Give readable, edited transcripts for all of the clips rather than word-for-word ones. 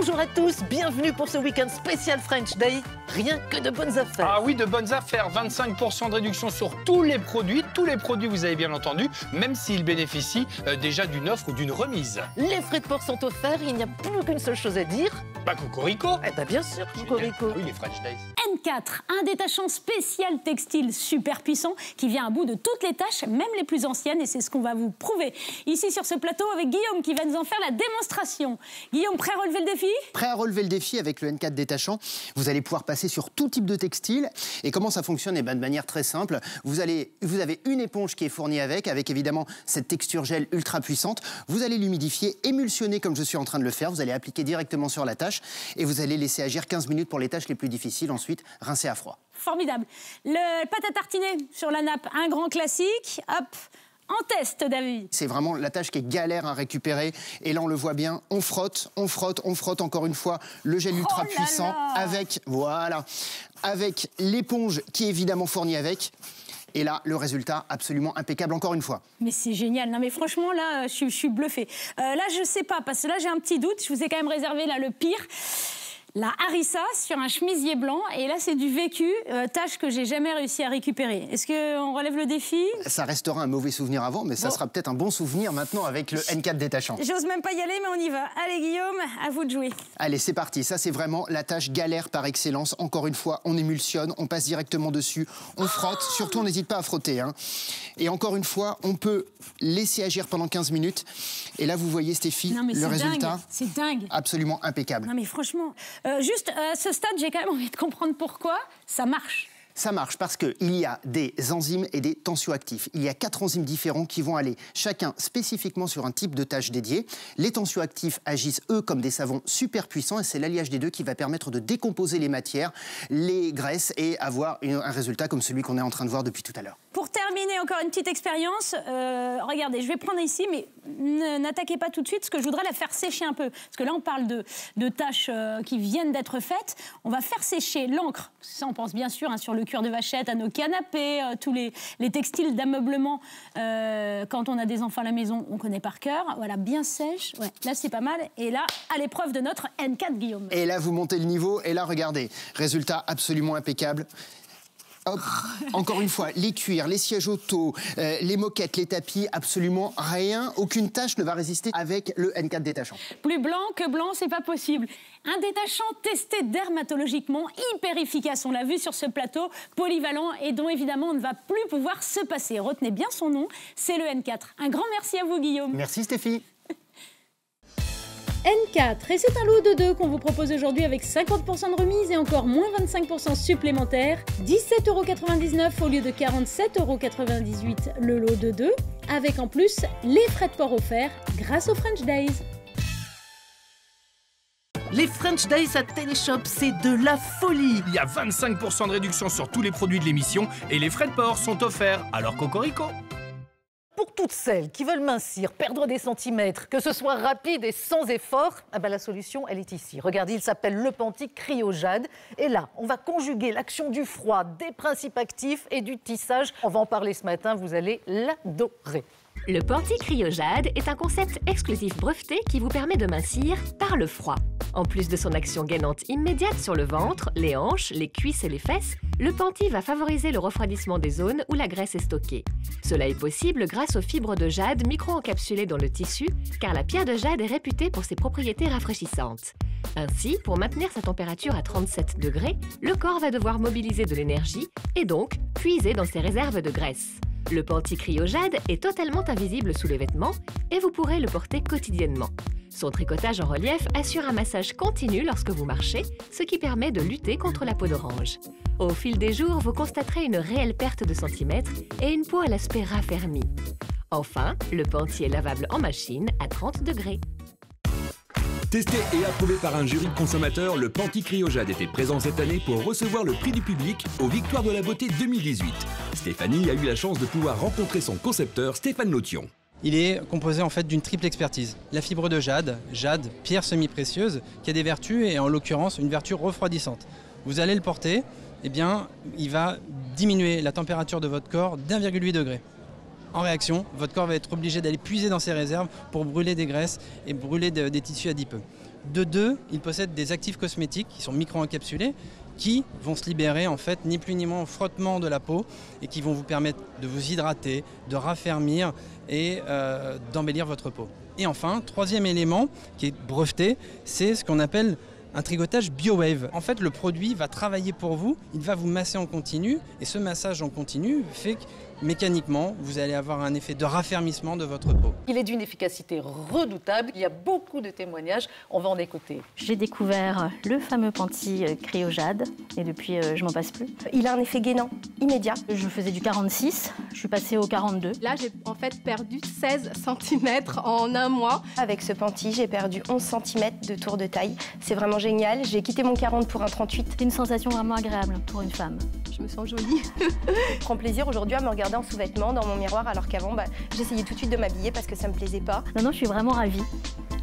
Bonjour à tous, bienvenue pour ce week-end spécial French Day. Rien que de bonnes affaires. Ah oui, de bonnes affaires. 25% de réduction sur tous les produits. Tous les produits, vous avez bien entendu, même s'ils bénéficient déjà d'une offre ou d'une remise. Les frais de port sont offerts, il n'y a plus qu'une seule chose à dire. Bah, Cocorico. Eh ben bien sûr, Cocorico. Oui, les French Days. N4, un détachant spécial textile super puissant qui vient à bout de toutes les tâches, même les plus anciennes, et c'est ce qu'on va vous prouver ici sur ce plateau avec Guillaume qui va nous en faire la démonstration. Guillaume, prêt à relever le défi? Prêt à relever le défi avec le N4 détachant. Vous allez pouvoir passer sur tout type de textile. Et comment ça fonctionne? Eh ben, de manière très simple. Vous avez une éponge qui est fournie avec évidemment cette texture gel ultra puissante. Vous allez l'humidifier, émulsionner comme je suis en train de le faire. Vous allez appliquer directement sur la tâche et vous allez laisser agir 15 minutes pour les tâches les plus difficiles. Ensuite, rincer à froid. Formidable. Le pâte à tartiner sur la nappe, un grand classique. Hop, en test, David. C'est vraiment la tâche qui est galère à récupérer. Et là, on le voit bien, on frotte, on frotte, on frotte encore une fois le gel ultra puissant avec, voilà, avec l'éponge qui est évidemment fournie avec. Et là, le résultat absolument impeccable encore une fois. Mais c'est génial. Non mais franchement, là, je suis bluffée. Là, je sais pas, parce que là, j'ai un petit doute. Je vous ai quand même réservé là le pire. La harissa sur un chemisier blanc, et là c'est du vécu, tâche que j'ai jamais réussi à récupérer. Est-ce qu'on relève le défi? Ça restera un mauvais souvenir avant, mais ça sera peut-être un bon souvenir maintenant avec le N4 détachant. J'ose même pas y aller, mais on y va. Allez Guillaume, à vous de jouer. Allez, c'est parti. Ça c'est vraiment la tâche galère par excellence. Encore une fois, on émulsionne, on passe directement dessus, on frotte. Surtout, on n'hésite pas à frotter. Hein. Et encore une fois, on peut laisser agir pendant 15 minutes. Et là, vous voyez Stéphie, le résultat. C'est dingue. Absolument impeccable. Non mais franchement... juste à ce stade, j'ai quand même envie de comprendre pourquoi ça marche. Ça marche parce qu'il y a des enzymes et des tensioactifs. Il y a 4 enzymes différents qui vont aller chacun spécifiquement sur un type de tâche dédiée. Les tensioactifs agissent, eux, comme des savons super puissants et c'est l'alliage des deux qui va permettre de décomposer les matières, les graisses et avoir un résultat comme celui qu'on est en train de voir depuis tout à l'heure. Pour terminer, encore une petite expérience. Regardez, je vais prendre ici, mais n'attaquez pas tout de suite parce que je voudrais la faire sécher un peu. Parce que là, on parle de tâches qui viennent d'être faites. On va faire sécher l'encre. Ça, on pense bien sûr sur le cuir de vachette, à nos canapés, tous les textiles d'ameublement. Quand on a des enfants à la maison, on connaît par cœur. Voilà, bien sèche. Ouais, là, c'est pas mal. Et là, à l'épreuve de notre N4, Guillaume. Et là, vous montez le niveau. Et là, regardez, résultat absolument impeccable. Hop. Encore une fois, les cuirs, les sièges auto, les moquettes, les tapis, absolument rien, aucune tâche ne va résister avec le N4 détachant. Plus blanc que blanc, c'est pas possible. Un détachant testé dermatologiquement, hyper efficace, on l'a vu sur ce plateau, polyvalent et dont évidemment on ne va plus pouvoir se passer. Retenez bien son nom, c'est le N4. Un grand merci à vous Guillaume. Merci Stéphie. N4, et c'est un lot de 2 qu'on vous propose aujourd'hui avec 50% de remise et encore moins 25% supplémentaires. 17,99 € au lieu de 47,98 € le lot de 2, avec en plus les frais de port offerts grâce aux French Days. Les French Days à Téléshop, c'est de la folie. Il y a 25% de réduction sur tous les produits de l'émission et les frais de port sont offerts. Alors Cocorico. Pour toutes celles qui veulent mincir, perdre des centimètres, que ce soit rapide et sans effort, la solution, elle est ici. Regardez, il s'appelle le Penti Cryojade. Et là, on va conjuguer l'action du froid, des principes actifs et du tissage. On va en parler ce matin, vous allez l'adorer. Le Penti Cryojade est un concept exclusif breveté qui vous permet de mincir par le froid. En plus de son action gainante immédiate sur le ventre, les hanches, les cuisses et les fesses, le Penti va favoriser le refroidissement des zones où la graisse est stockée. Cela est possible grâce aux fibres de jade micro-encapsulées dans le tissu, car la pierre de jade est réputée pour ses propriétés rafraîchissantes. Ainsi, pour maintenir sa température à 37 degrés, le corps va devoir mobiliser de l'énergie et donc puiser dans ses réserves de graisse. Le Penti Cryojade est totalement invisible sous les vêtements et vous pourrez le porter quotidiennement. Son tricotage en relief assure un massage continu lorsque vous marchez, ce qui permet de lutter contre la peau d'orange. Au fil des jours, vous constaterez une réelle perte de centimètres et une peau à l'aspect raffermi. Enfin, le Penti est lavable en machine à 30 degrés. Testé et approuvé par un jury de consommateurs, le Penti Cryojade était présent cette année pour recevoir le prix du public aux Victoires de la Beauté 2018. Stéphanie a eu la chance de pouvoir rencontrer son concepteur Stéphane Lotion. Il est composé en fait d'une triple expertise. La fibre de jade, pierre semi-précieuse, qui a des vertus et en l'occurrence une vertu refroidissante. Vous allez le porter, eh bien, il va diminuer la température de votre corps d'1,8 degré. En réaction, votre corps va être obligé d'aller puiser dans ses réserves pour brûler des graisses et brûler des tissus adipeux. De deux, il possède des actifs cosmétiques qui sont micro-encapsulés, qui vont se libérer en fait ni plus ni moins au frottement de la peau et qui vont vous permettre de vous hydrater, de raffermir et d'embellir votre peau. Et enfin, troisième élément qui est breveté, c'est ce qu'on appelle un tricotage BioWave. En fait, le produit va travailler pour vous, il va vous masser en continu et ce massage en continu fait que mécaniquement, vous allez avoir un effet de raffermissement de votre peau. Il est d'une efficacité redoutable. Il y a beaucoup de témoignages. On va en écouter. J'ai découvert le fameux Panty Cryojade et depuis, je m'en passe plus. Il a un effet gainant immédiat. Je faisais du 46, je suis passée au 42. Là, j'ai en fait perdu 16 cm en un mois. Avec ce Panty, j'ai perdu 11 cm de tour de taille. C'est vraiment génial. J'ai quitté mon 40 pour un 38. C'est une sensation vraiment agréable pour une femme. Je me sens jolie. Je prends plaisir aujourd'hui à me regarder en sous-vêtements dans mon miroir, alors qu'avant, j'essayais tout de suite de m'habiller parce que ça me plaisait pas. Non, je suis vraiment ravie.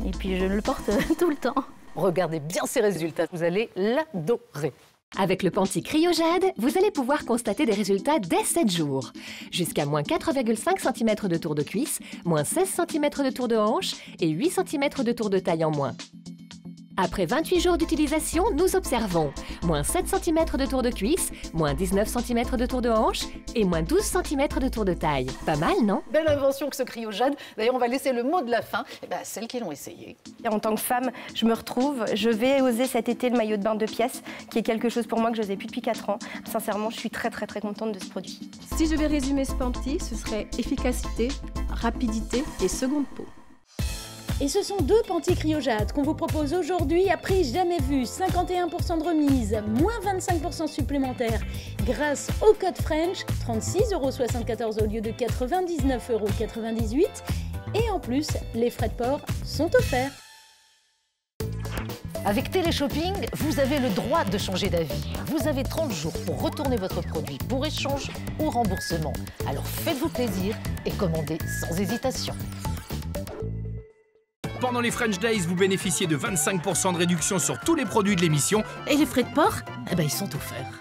Et puis je le porte tout le temps. Regardez bien ces résultats, vous allez l'adorer. Avec le Panty Cryojade, vous allez pouvoir constater des résultats dès 7 jours. Jusqu'à moins 4,5 cm de tour de cuisse, moins 16 cm de tour de hanche et 8 cm de tour de taille en moins. Après 28 jours d'utilisation, nous observons moins 7 cm de tour de cuisse, moins 19 cm de tour de hanche et moins 12 cm de tour de taille. Pas mal, non? Belle invention que ce Cryojade. D'ailleurs, on va laisser le mot de la fin à celles qui l'ont essayé. En tant que femme, je me retrouve. Je vais oser cet été le maillot de bain 2 pièces, qui est quelque chose pour moi que je n'osais plus depuis 4 ans. Sincèrement, je suis très contente de ce produit. Si je vais résumer ce Panty, ce serait efficacité, rapidité et seconde peau. Et ce sont deux Panty Cryojade qu'on vous propose aujourd'hui à prix jamais vu. 51% de remise, moins 25% supplémentaires grâce au code French, 36,74 € au lieu de 99,98 €. Et en plus, les frais de port sont offerts. Avec Téléshopping, vous avez le droit de changer d'avis. Vous avez 30 jours pour retourner votre produit pour échange ou remboursement. Alors faites-vous plaisir et commandez sans hésitation. Pendant les French Days, vous bénéficiez de 25% de réduction sur tous les produits de l'émission. Et les frais de port, ils sont offerts.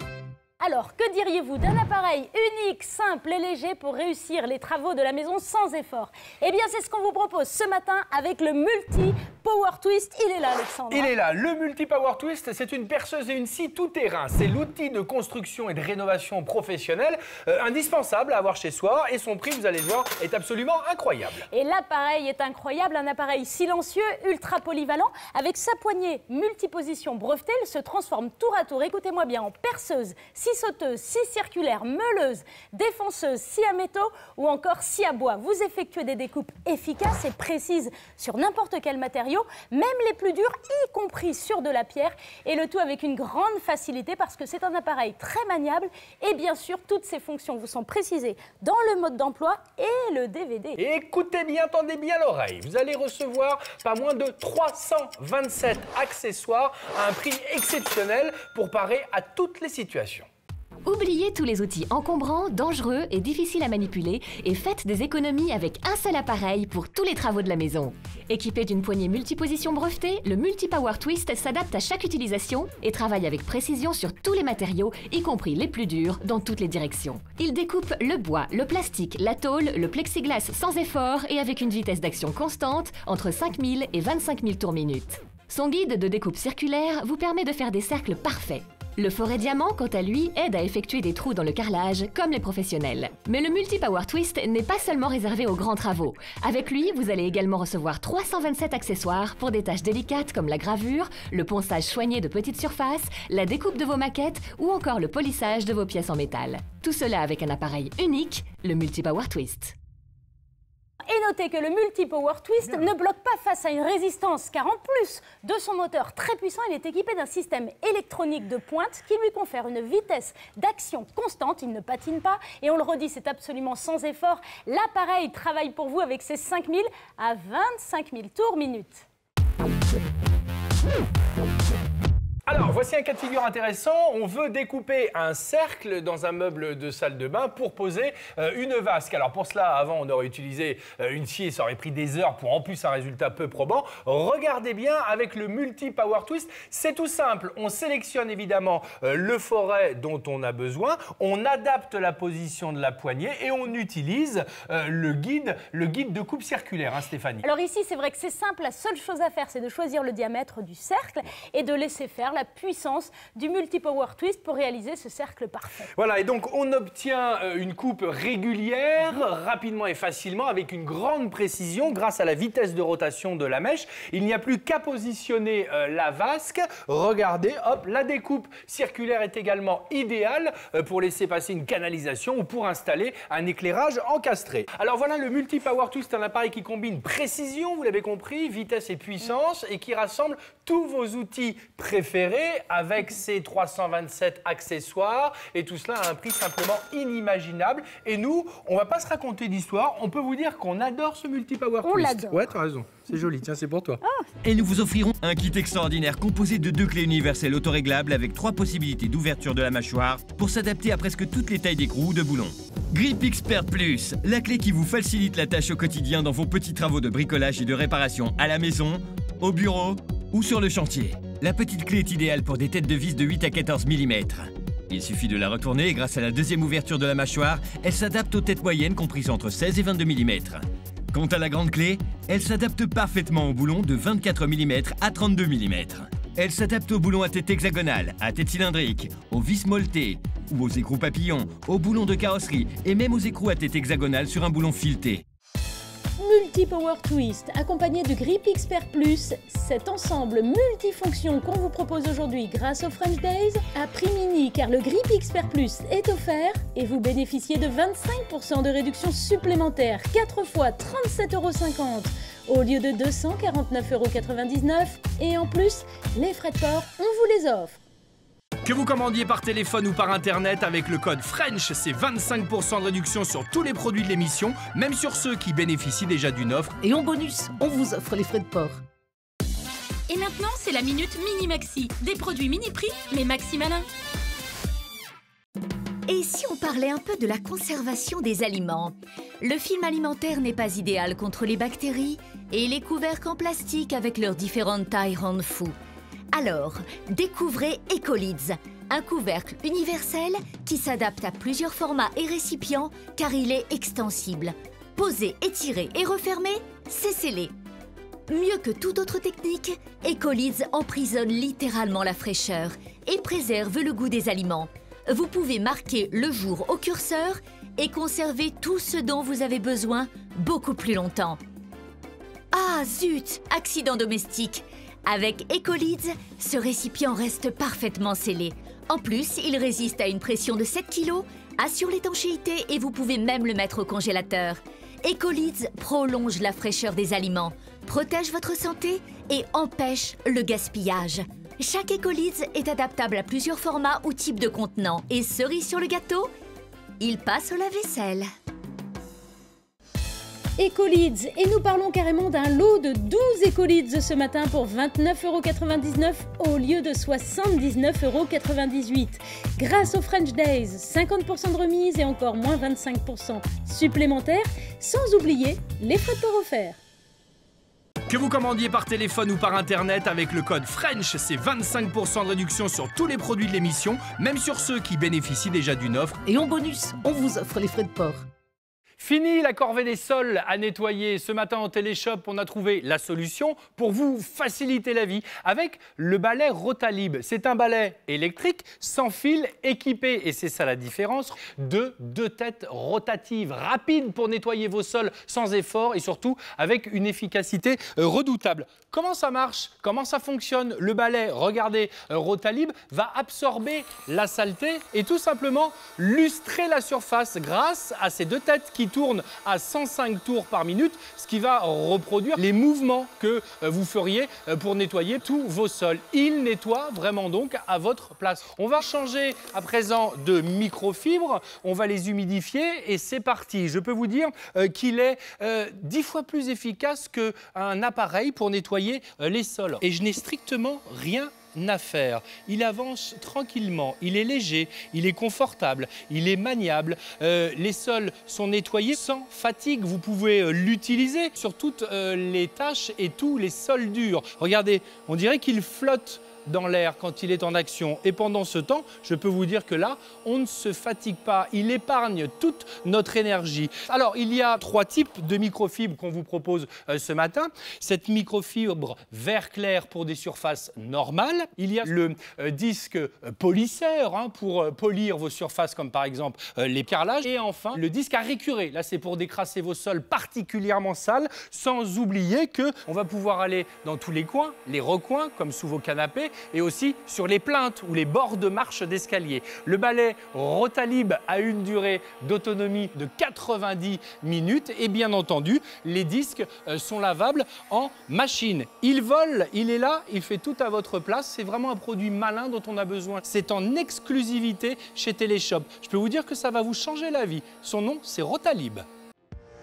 Alors, que diriez-vous d'un appareil unique, simple et léger pour réussir les travaux de la maison sans effort? Eh bien, c'est ce qu'on vous propose ce matin avec le Multi Power Twist. Il est là, Alexandre. Il est là. Le Multi Power Twist, c'est une perceuse et une scie tout-terrain. C'est l'outil de construction et de rénovation professionnelle indispensable à avoir chez soi. Et son prix, vous allez le voir, est absolument incroyable. Et l'appareil est incroyable. Un appareil silencieux, ultra polyvalent. Avec sa poignée multiposition brevetée, il se transforme tour à tour, écoutez-moi bien, en perceuse, scie sauteuse, scie circulaire, meuleuse, défonceuse, scie à métaux ou encore scie à bois. Vous effectuez des découpes efficaces et précises sur n'importe quel matériau, même les plus durs, y compris sur de la pierre. Et le tout avec une grande facilité parce que c'est un appareil très maniable. Et bien sûr, toutes ces fonctions vous sont précisées dans le mode d'emploi et le DVD. Et écoutez bien, tendez bien l'oreille. Vous allez recevoir pas moins de 327 accessoires à un prix exceptionnel pour parer à toutes les situations. Oubliez tous les outils encombrants, dangereux et difficiles à manipuler et faites des économies avec un seul appareil pour tous les travaux de la maison. Équipé d'une poignée multiposition brevetée, le Multi Power Twist s'adapte à chaque utilisation et travaille avec précision sur tous les matériaux, y compris les plus durs, dans toutes les directions. Il découpe le bois, le plastique, la tôle, le plexiglas sans effort et avec une vitesse d'action constante entre 5000 et 25 000 tours minute. Son guide de découpe circulaire vous permet de faire des cercles parfaits. Le forêt diamant, quant à lui, aide à effectuer des trous dans le carrelage, comme les professionnels. Mais le Multi Power Twist n'est pas seulement réservé aux grands travaux. Avec lui, vous allez également recevoir 327 accessoires pour des tâches délicates comme la gravure, le ponçage soigné de petites surfaces, la découpe de vos maquettes ou encore le polissage de vos pièces en métal. Tout cela avec un appareil unique, le Multi Power Twist. Et notez que le Multi Power Twist ne bloque pas face à une résistance, car en plus de son moteur très puissant, il est équipé d'un système électronique de pointe qui lui confère une vitesse d'action constante. Il ne patine pas et on le redit, c'est absolument sans effort. L'appareil travaille pour vous avec ses 5000 à 25 000 tours minute. Alors, voici un cas de figure intéressant. On veut découper un cercle dans un meuble de salle de bain pour poser une vasque. Alors, pour cela, avant, on aurait utilisé une scie et ça aurait pris des heures pour en plus un résultat peu probant. Regardez bien avec le Multi-Power Twist. C'est tout simple. On sélectionne évidemment le forêt dont on a besoin. On adapte la position de la poignée et on utilise le guide de coupe circulaire, hein, Stéphanie. Alors ici, c'est vrai que c'est simple. La seule chose à faire, c'est de choisir le diamètre du cercle et de laisser faire la puissance du Multi-Power Twist pour réaliser ce cercle parfait. Voilà, et donc on obtient une coupe régulière, rapidement et facilement, avec une grande précision grâce à la vitesse de rotation de la mèche. Il n'y a plus qu'à positionner la vasque. Regardez, hop, la découpe circulaire est également idéale pour laisser passer une canalisation ou pour installer un éclairage encastré. Alors voilà, le Multi-Power Twist, un appareil qui combine précision, vous l'avez compris, vitesse et puissance, et qui rassemble tous vos outils préférés avec ses 327 accessoires et tout cela à un prix simplement inimaginable. Et nous, on ne va pas se raconter d'histoire, on peut vous dire qu'on adore ce Multi-Power Twist. On l'adore. Ouais, t'as raison, c'est joli, tiens, c'est pour toi. Et nous vous offrirons un kit extraordinaire composé de 2 clés universelles autoréglables avec 3 possibilités d'ouverture de la mâchoire pour s'adapter à presque toutes les tailles d'écrou ou de boulons. Grip Expert Plus, la clé qui vous facilite la tâche au quotidien dans vos petits travaux de bricolage et de réparation à la maison, au bureau ou sur le chantier. La petite clé est idéale pour des têtes de vis de 8 à 14 mm. Il suffit de la retourner et grâce à la deuxième ouverture de la mâchoire, elle s'adapte aux têtes moyennes comprises entre 16 et 22 mm. Quant à la grande clé, elle s'adapte parfaitement aux boulons de 24 mm à 32 mm. Elle s'adapte aux boulons à tête hexagonale, à tête cylindrique, aux vis molletées ou aux écrous papillons, aux boulons de carrosserie et même aux écrous à tête hexagonale sur un boulon fileté. Multi-Power Twist, accompagné du Grip Expert Plus, cet ensemble multifonction qu'on vous propose aujourd'hui grâce aux French Days, à prix mini car le Grip Expert Plus est offert et vous bénéficiez de 25% de réduction supplémentaire, 4 fois 37,50 € au lieu de 249,99 € et en plus, les frais de port, on vous les offre. Que vous commandiez par téléphone ou par internet avec le code FRENCH, c'est 25% de réduction sur tous les produits de l'émission, même sur ceux qui bénéficient déjà d'une offre. Et en bonus, on vous offre les frais de port. Et maintenant, c'est la minute mini-maxi. Des produits mini-prix, mais maxi malins. Et si on parlait un peu de la conservation des aliments? Le film alimentaire n'est pas idéal contre les bactéries et les couvercles en plastique avec leurs différentes tailles rendent fou. Alors, découvrez Ecolids, un couvercle universel qui s'adapte à plusieurs formats et récipients car il est extensible. Posé, étiré et refermé, c'est scellé. Mieux que toute autre technique, Ecolids emprisonne littéralement la fraîcheur et préserve le goût des aliments. Vous pouvez marquer le jour au curseur et conserver tout ce dont vous avez besoin beaucoup plus longtemps. Ah zut, accident domestique! Avec Ecolids, ce récipient reste parfaitement scellé. En plus, il résiste à une pression de 7 kg, assure l'étanchéité et vous pouvez même le mettre au congélateur. Ecolids prolonge la fraîcheur des aliments, protège votre santé et empêche le gaspillage. Chaque Ecolids est adaptable à plusieurs formats ou types de contenants. Et cerise sur le gâteau, il passe au lave-vaisselle. Ecolids, et nous parlons carrément d'un lot de 12 Ecolids ce matin pour 29,99 € au lieu de 79,98 €. Grâce aux French Days, 50% de remise et encore moins 25% supplémentaires, sans oublier les frais de port offerts. Que vous commandiez par téléphone ou par internet avec le code FRENCH, c'est 25% de réduction sur tous les produits de l'émission, même sur ceux qui bénéficient déjà d'une offre. Et en bonus, on vous offre les frais de port. Fini la corvée des sols à nettoyer. Ce matin en téléshop, on a trouvé la solution pour vous faciliter la vie avec le balai Rotalib. C'est un balai électrique sans fil équipé, et c'est ça la différence, de 2 têtes rotatives, rapides pour nettoyer vos sols sans effort et surtout avec une efficacité redoutable. Comment ça marche? Comment ça fonctionne? Le balai, regardez, Rotalib va absorber la saleté et tout simplement lustrer la surface grâce à ces 2 têtes qui tourne à 105 tours par minute, ce qui va reproduire les mouvements que vous feriez pour nettoyer tous vos sols. Il nettoie vraiment donc à votre place. On va changer à présent de microfibre, on va les humidifier et c'est parti. Je peux vous dire qu'il est 10 fois plus efficace qu'un appareil pour nettoyer les sols. Et je n'ai strictement rien à faire. Il avance tranquillement, il est léger, il est confortable, il est maniable. Les sols sont nettoyés sans fatigue. Vous pouvez l'utiliser sur toutes les tâches et tous les sols durs. Regardez, on dirait qu'il flotte dans l'air quand il est en action. Et pendant ce temps, je peux vous dire que là, on ne se fatigue pas. Il épargne toute notre énergie. Alors, il y a 3 types de microfibres qu'on vous propose ce matin. Cette microfibre vert clair pour des surfaces normales. Il y a le disque polisseur pour polir vos surfaces, comme par exemple les carrelages. Et enfin, le disque à récurer. Là, c'est pour décrasser vos sols particulièrement sales, sans oublier qu'on va pouvoir aller dans tous les coins, les recoins, comme sous vos canapés, et aussi sur les plinthes ou les bords de marche d'escalier. Le balai Rotalib a une durée d'autonomie de 90 minutes et bien entendu, les disques sont lavables en machine. Il vole, il est là, il fait tout à votre place. C'est vraiment un produit malin dont on a besoin. C'est en exclusivité chez Téléshop. Je peux vous dire que ça va vous changer la vie. Son nom, c'est Rotalib.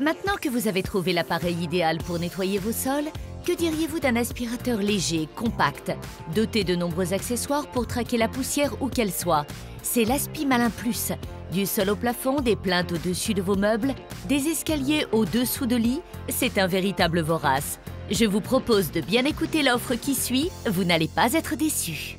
Maintenant que vous avez trouvé l'appareil idéal pour nettoyer vos sols, que diriez-vous d'un aspirateur léger, compact, doté de nombreux accessoires pour traquer la poussière où qu'elle soit? C'est l'Aspi Malin Plus. Du sol au plafond, des plaintes au-dessus de vos meubles, des escaliers au-dessous de lit, c'est un véritable vorace. Je vous propose de bien écouter l'offre qui suit, vous n'allez pas être déçus.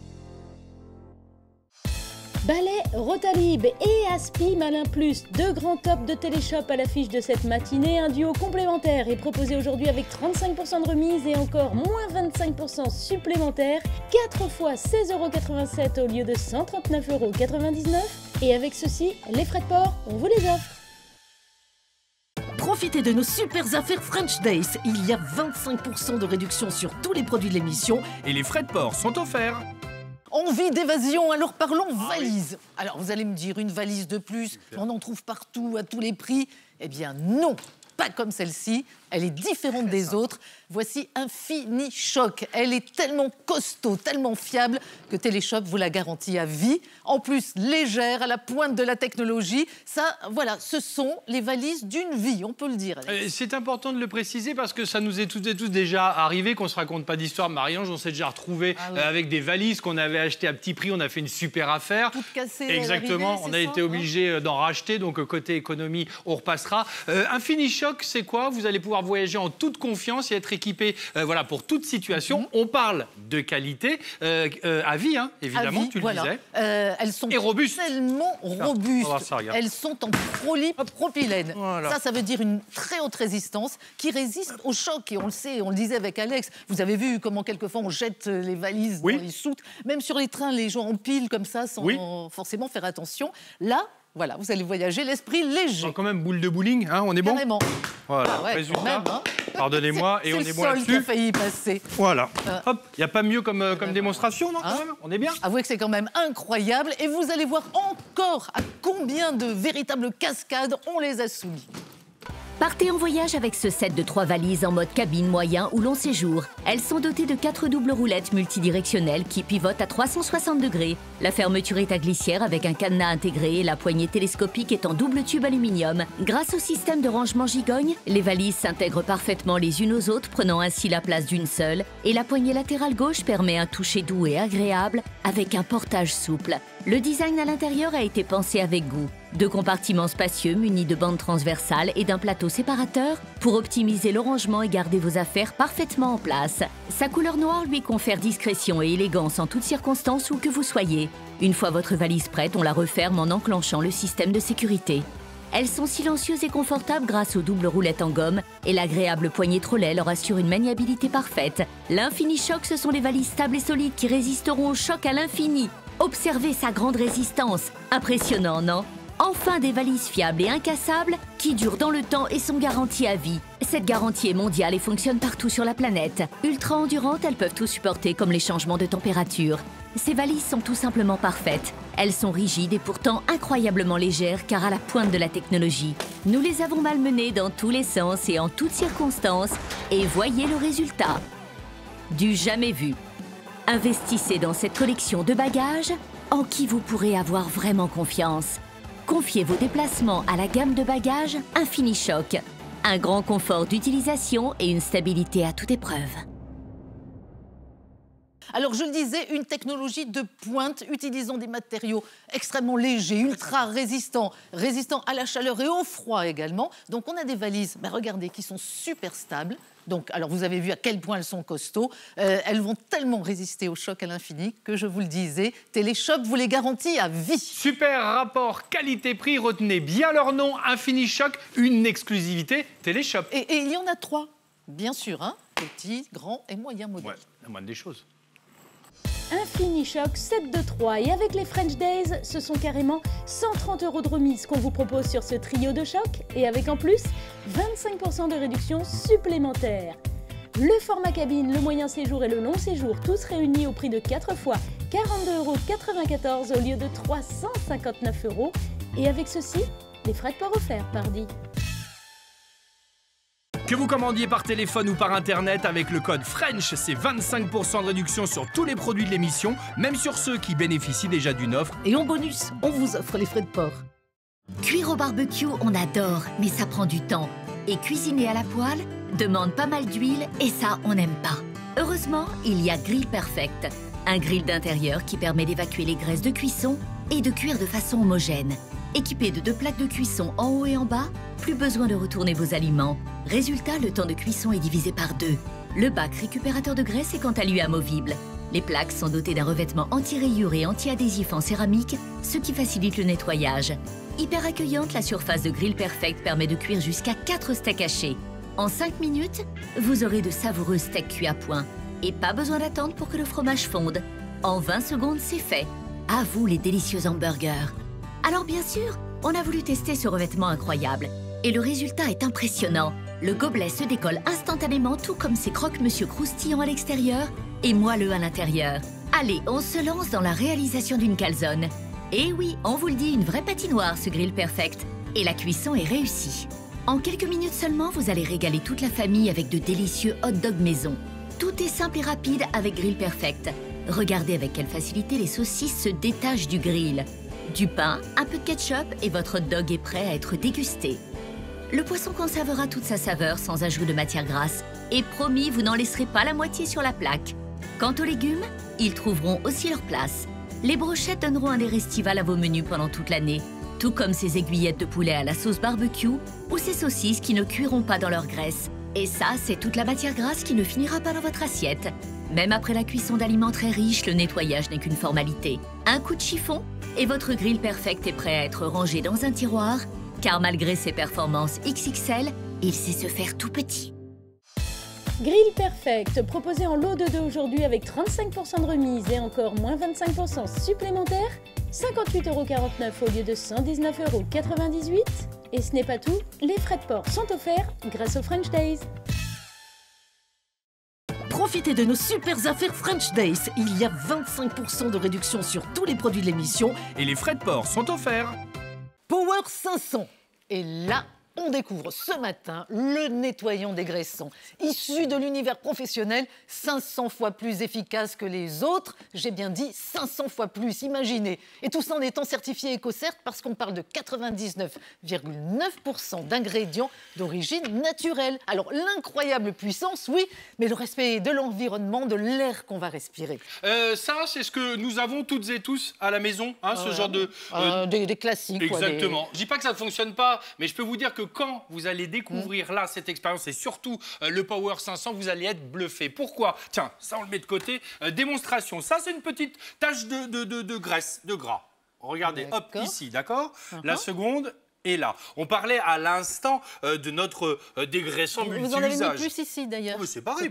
Balai Rotalib et Aspi Malin Plus, 2 grands tops de Téléshop à l'affiche de cette matinée. Un duo complémentaire est proposé aujourd'hui avec 35% de remise et encore moins 25% supplémentaire. 4 fois 16,87 € au lieu de 139,99 €. Et avec ceci, les frais de port, on vous les offre. Profitez de nos super affaires French Days. Il y a 25% de réduction sur tous les produits de l'émission. Et les frais de port sont offerts. Envie d'évasion, alors parlons valise. Alors vous allez me dire, une valise de plus, on en trouve partout, à tous les prix. Eh bien non, pas comme celle-ci. Elle est différente des autres. Voici Infinichoc. Elle est tellement costaud, tellement fiable que Téléshop vous la garantit à vie. En plus, légère, à la pointe de la technologie. Ça, voilà, ce sont les valises d'une vie, on peut le dire. C'est important de le préciser parce que ça nous est toutes et tous déjà arrivé, qu'on se raconte pas d'histoire. Marie-Ange, on s'est déjà retrouvé avec des valises qu'on avait achetées à petit prix. On a fait une super affaire. Toutes cassées. Exactement. On a été obligé d'en racheter. Donc côté économie, on repassera. Infinichoc, c'est quoi? Vous allez pouvoir voyager en toute confiance et être équipé voilà, pour toute situation. On parle de qualité à vie, hein, évidemment, vie, tu le disais. Elles sont tellement robustes. Elles sont en polypropylène. Voilà. Ça veut dire une très haute résistance qui résiste au choc. Et on le sait, on le disait avec Alex, vous avez vu comment quelquefois on jette les valises dans les soutes. Même sur les trains, les gens empilent comme ça sans forcément faire attention. Là, voilà, vous allez voyager l'esprit léger. Quand même, boule de bowling, hein, on est bon? Carrément. Voilà, résultat, pardonnez-moi, et on est bon là-dessus. C'est le sol qui a failli passer. Voilà. Hop, il n'y a pas mieux comme démonstration, non, quand même? On est bien? Avouez que c'est quand même incroyable. Et vous allez voir encore à combien de véritables cascades on les a soumis. Partez en voyage avec ce set de 3 valises en mode cabine moyen ou long séjour. Elles sont dotées de 4 doubles roulettes multidirectionnelles qui pivotent à 360 degrés. La fermeture est à glissière avec un cadenas intégré et la poignée télescopique est en double tube aluminium. Grâce au système de rangement gigogne, les valises s'intègrent parfaitement les unes aux autres, prenant ainsi la place d'une seule. Et la poignée latérale gauche permet un toucher doux et agréable avec un portage souple. Le design à l'intérieur a été pensé avec goût. 2 compartiments spacieux munis de bandes transversales et d'un plateau séparateur pour optimiser le rangement et garder vos affaires parfaitement en place. Sa couleur noire lui confère discrétion et élégance en toutes circonstances où que vous soyez. Une fois votre valise prête, on la referme en enclenchant le système de sécurité. Elles sont silencieuses et confortables grâce aux doubles roulettes en gomme et l'agréable poignée Trolley leur assure une maniabilité parfaite. L'Infinichoc, ce sont les valises stables et solides qui résisteront au choc à l'infini. Observez sa grande résistance. Impressionnant, non ? Enfin, des valises fiables et incassables qui durent dans le temps et sont garanties à vie. Cette garantie est mondiale et fonctionne partout sur la planète. Ultra endurantes, elles peuvent tout supporter comme les changements de température. Ces valises sont tout simplement parfaites. Elles sont rigides et pourtant incroyablement légères car à la pointe de la technologie. Nous les avons malmenées dans tous les sens et en toutes circonstances. Et voyez le résultat. Du jamais vu. Investissez dans cette collection de bagages en qui vous pourrez avoir vraiment confiance. Confiez vos déplacements à la gamme de bagages Infinichoc. Un grand confort d'utilisation et une stabilité à toute épreuve. Alors, je le disais, une technologie de pointe utilisant des matériaux extrêmement légers, ultra résistants, résistants à la chaleur et au froid également. Donc, on a des valises, regardez, qui sont super stables. Donc, alors vous avez vu à quel point elles sont costauds. Elles vont tellement résister au choc à l'infini que je vous le disais, Téléshop vous les garantit à vie. Super rapport qualité-prix, retenez bien leur nom, Infinichoc, une exclusivité Téléshop. Et il y en a 3, bien sûr, hein, petit, grand et moyen modèle. Ouais, la moindre des choses. Infinichoc 7 de 3 et avec les French Days, ce sont carrément 130 € de remise qu'on vous propose sur ce trio de choc et avec en plus 25% de réduction supplémentaire. Le format cabine, le moyen séjour et le long séjour, tous réunis au prix de 4 fois 42,94 € au lieu de 359 € et avec ceci, les frais de port offerts, pardi. Que vous commandiez par téléphone ou par internet, avec le code FRENCH, c'est 25% de réduction sur tous les produits de l'émission, même sur ceux qui bénéficient déjà d'une offre. Et en bonus, on vous offre les frais de port. Cuire au barbecue, on adore, mais ça prend du temps. Et cuisiner à la poêle demande pas mal d'huile et ça, on n'aime pas. Heureusement, il y a Grill Perfect, un grill d'intérieur qui permet d'évacuer les graisses de cuisson et de cuire de façon homogène. Équipé de 2 plaques de cuisson en haut et en bas, plus besoin de retourner vos aliments. Résultat, le temps de cuisson est divisé par 2. Le bac récupérateur de graisse est quant à lui amovible. Les plaques sont dotées d'un revêtement anti-rayures et anti-adhésif en céramique, ce qui facilite le nettoyage. Hyper accueillante, la surface de Grill Perfect permet de cuire jusqu'à 4 steaks hachés. En 5 minutes, vous aurez de savoureux steaks cuits à point. Et pas besoin d'attendre pour que le fromage fonde. En 20 secondes, c'est fait. À vous les délicieux hamburgers. Alors bien sûr, on a voulu tester ce revêtement incroyable. Et le résultat est impressionnant. Le gobelet se décolle instantanément, tout comme ses croque-monsieur croustillants à l'extérieur et moelleux à l'intérieur. Allez, on se lance dans la réalisation d'une calzone. Et oui, on vous le dit, une vraie patinoire, ce Grill Perfect. Et la cuisson est réussie. En quelques minutes seulement, vous allez régaler toute la famille avec de délicieux hot dogs maison. Tout est simple et rapide avec Grill Perfect. Regardez avec quelle facilité les saucisses se détachent du grill. Du pain, un peu de ketchup et votre hot dog est prêt à être dégusté. Le poisson conservera toute sa saveur sans ajout de matière grasse. Et promis, vous n'en laisserez pas la moitié sur la plaque. Quant aux légumes, ils trouveront aussi leur place. Les brochettes donneront un air estival à vos menus pendant toute l'année. Tout comme ces aiguillettes de poulet à la sauce barbecue ou ces saucisses qui ne cuiront pas dans leur graisse. Et ça, c'est toute la matière grasse qui ne finira pas dans votre assiette. Même après la cuisson d'aliments très riches, le nettoyage n'est qu'une formalité. Un coup de chiffon et votre Grill Perfect est prêt à être rangé dans un tiroir, car malgré ses performances XXL, il sait se faire tout petit. Grill Perfect, proposé en lot de 2 aujourd'hui avec 35% de remise et encore moins 25% supplémentaire, 58,49 € au lieu de 119,98 €. Et ce n'est pas tout, les frais de port sont offerts grâce aux French Days. Profitez de nos super affaires French Days. Il y a 25% de réduction sur tous les produits de l'émission. Et les frais de port sont offerts. Power 500. Et là, on découvre ce matin le nettoyant dégraissant. Issu de l'univers professionnel, 500 fois plus efficace que les autres. J'ai bien dit 500 fois plus, imaginez. Et tout ça en étant certifié EcoCert parce qu'on parle de 99,9% d'ingrédients d'origine naturelle. Alors l'incroyable puissance, oui, mais le respect de l'environnement, de l'air qu'on va respirer. Ça, c'est ce que nous avons toutes et tous à la maison, hein, ce genre de... Des classiques. Exactement. Quoi, Je dis pas que ça ne fonctionne pas, mais je peux vous dire que quand vous allez découvrir là cette expérience et surtout le Power 500, vous allez être bluffé. Pourquoi? Tiens, ça on le met de côté. Démonstration. Ça, c'est une petite tache de graisse, de gras. Regardez, hop, ici, d'accord? La seconde est là. On parlait à l'instant de notre dégraissant multi-usage. Vous en avez mis plus ici, d'ailleurs. Oh, c'est pareil.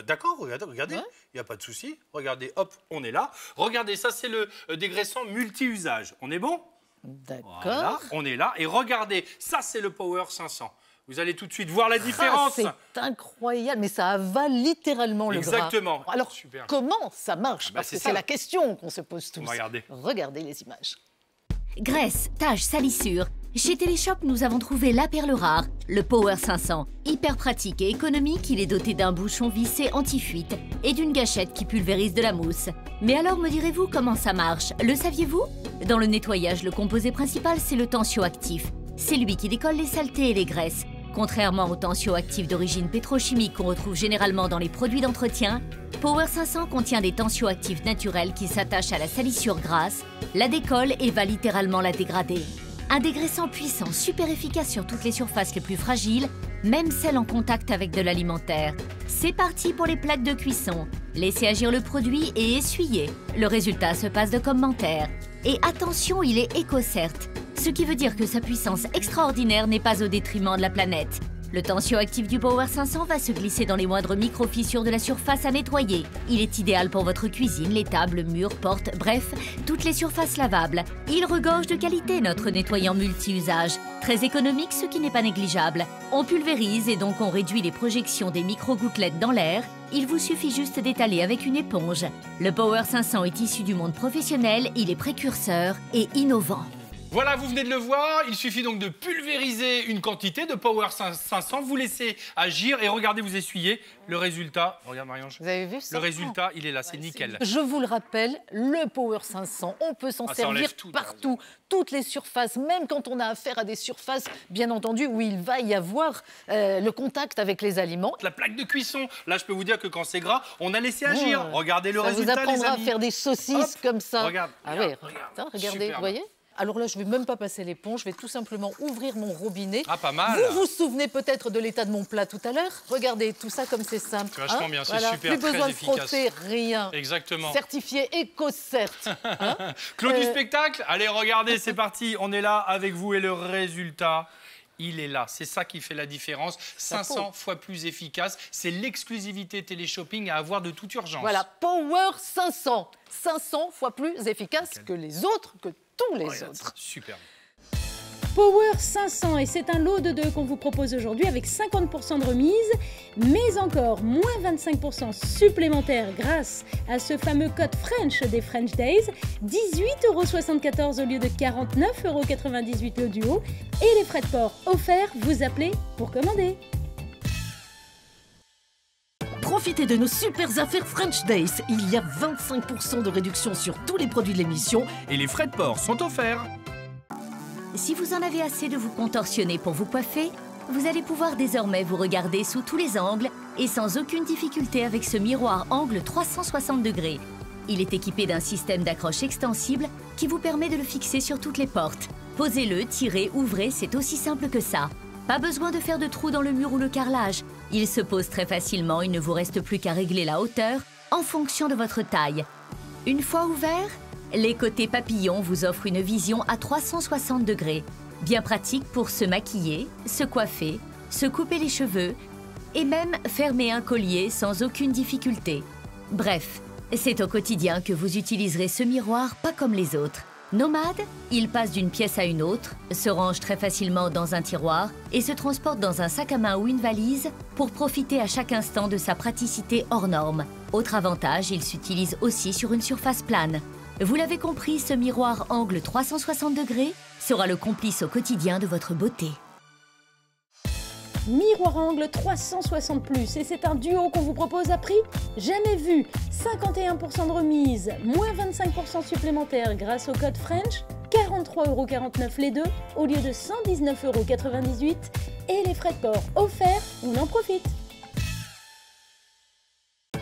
D'accord, regardez. Il n'y a pas de souci. Regardez, hop, on est là. Regardez, ça, c'est le dégraissant multi-usage. On est bon? D'accord. Voilà, on est là. Et regardez, ça, c'est le Power 500. Vous allez tout de suite voir la différence. C'est incroyable, mais ça avale littéralement le gras. Exactement. Alors, super. Comment ça marche? Parce que c'est la question qu'on se pose tous. Regardez les images. Graisse, taches, salissures. Chez Téléshop, nous avons trouvé la perle rare, le Power 500. Hyper pratique et économique, il est doté d'un bouchon vissé anti-fuite et d'une gâchette qui pulvérise de la mousse. Mais alors, me direz-vous comment ça marche? Le saviez-vous? Dans le nettoyage, le composé principal, c'est le tensioactif. C'est lui qui décolle les saletés et les graisses. Contrairement aux tensioactifs d'origine pétrochimique qu'on retrouve généralement dans les produits d'entretien, Power 500 contient des tensioactifs naturels qui s'attachent à la salissure grasse, la décollent et va littéralement la dégrader. Un dégraissant puissant, super efficace sur toutes les surfaces les plus fragiles, même celles en contact avec de l'alimentaire. C'est parti pour les plaques de cuisson. Laissez agir le produit et essuyez. Le résultat se passe de commentaires. Et attention, il est éco-cert, ce qui veut dire que sa puissance extraordinaire n'est pas au détriment de la planète. Le tensioactif du Power 500 va se glisser dans les moindres micro-fissures de la surface à nettoyer. Il est idéal pour votre cuisine, les tables, murs, portes, bref, toutes les surfaces lavables. Il regorge de qualité, notre nettoyant multi-usage. Très économique, ce qui n'est pas négligeable. On pulvérise et donc on réduit les projections des micro-gouttelettes dans l'air. Il vous suffit juste d'étaler avec une éponge. Le Power 500 est issu du monde professionnel, il est précurseur et innovant. Voilà, vous venez de le voir, il suffit donc de pulvériser une quantité de Power 500, vous laissez agir et regardez, vous essuyez le résultat. Regarde Marie-Ange. Vous avez vu ça? Le résultat, il est là, c'est nickel. Je vous le rappelle, le Power 500, on peut s'en servir partout, toutes les surfaces, même quand on a affaire à des surfaces, bien entendu, où il va y avoir le contact avec les aliments. La plaque de cuisson, là je peux vous dire que quand c'est gras, on a laissé agir. Regardez le résultat, les amis. Ça vous apprendra à faire des saucisses comme ça. Regarde, regardez, vous voyez? Alors là, je ne vais même pas passer l'éponge, je vais tout simplement ouvrir mon robinet. Ah, pas mal. Vous vous souvenez peut-être de l'état de mon plat tout à l'heure? Regardez, tout ça comme c'est simple. C'est vachement bien, c'est voilà. super, plus besoin de frotter, rien. Exactement. Certifié éco-cert. Clos du spectacle. Allez, regardez, c'est parti. On est là avec vous et le résultat, il est là. C'est ça qui fait la différence. 500 fois plus efficace. C'est l'exclusivité téléshopping à avoir de toute urgence. Voilà, Power 500. 500 fois plus efficace que les autres, que tous les autres. Super. Power 500 et c'est un lot de 2 qu'on vous propose aujourd'hui avec 50% de remise, mais encore moins 25% supplémentaires grâce à ce fameux code French des French Days, 18,74 € au lieu de 49,98 € le duo et les frais de port offerts, vous appelez pour commander. Profitez de nos super affaires French Days. Il y a 25% de réduction sur tous les produits de l'émission. Et les frais de port sont offerts. Si vous en avez assez de vous contorsionner pour vous coiffer, vous allez pouvoir désormais vous regarder sous tous les angles et sans aucune difficulté avec ce miroir angle 360 degrés. Il est équipé d'un système d'accroche extensible qui vous permet de le fixer sur toutes les portes. Posez-le, tirez, ouvrez, c'est aussi simple que ça. Pas besoin de faire de trous dans le mur ou le carrelage. Il se pose très facilement, il ne vous reste plus qu'à régler la hauteur en fonction de votre taille. Une fois ouvert, les côtés papillons vous offrent une vision à 360 degrés. Bien pratique pour se maquiller, se coiffer, se couper les cheveux et même fermer un collier sans aucune difficulté. Bref, c'est au quotidien que vous utiliserez ce miroir pas comme les autres. Nomade, il passe d'une pièce à une autre, se range très facilement dans un tiroir et se transporte dans un sac à main ou une valise pour profiter à chaque instant de sa praticité hors norme. Autre avantage, il s'utilise aussi sur une surface plane. Vous l'avez compris, ce miroir angle 360 degrés sera le complice au quotidien de votre beauté. Miroir angle 360 plus et c'est un duo qu'on vous propose à prix jamais vu. 51% de remise, moins 25% supplémentaires grâce au code French, 43,49 € les deux au lieu de 119,98 € et les frais de port offerts, on en profite.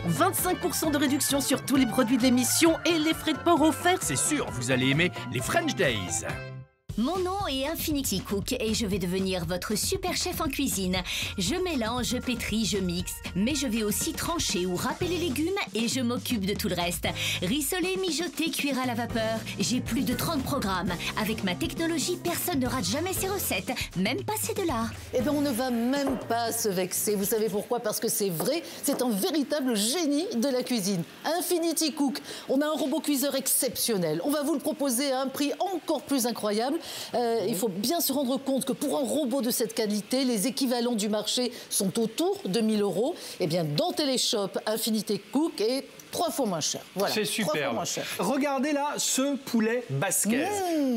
25% de réduction sur tous les produits de l'émission et les frais de port offerts. C'est sûr, vous allez aimer les French Days. Mon nom est Infinity Cook et je vais devenir votre super chef en cuisine. Je mélange, je pétris, je mixe, mais je vais aussi trancher ou râper les légumes et je m'occupe de tout le reste. Rissoler, mijoter, cuire à la vapeur, j'ai plus de 30 programmes. Avec ma technologie, personne ne rate jamais ses recettes, même pas ces deux-là. Eh bien, on ne va même pas se vexer. Vous savez pourquoi? Parce que c'est vrai, c'est un véritable génie de la cuisine. Infinity Cook, on a un robot cuiseur exceptionnel. On va vous le proposer à un prix encore plus incroyable. Il faut bien se rendre compte que pour un robot de cette qualité, les équivalents du marché sont autour de 1 000 €. Eh bien, dans Téléshop, Infinity Cook est 3 fois moins cher. Voilà, c'est super. Regardez là ce poulet basquez.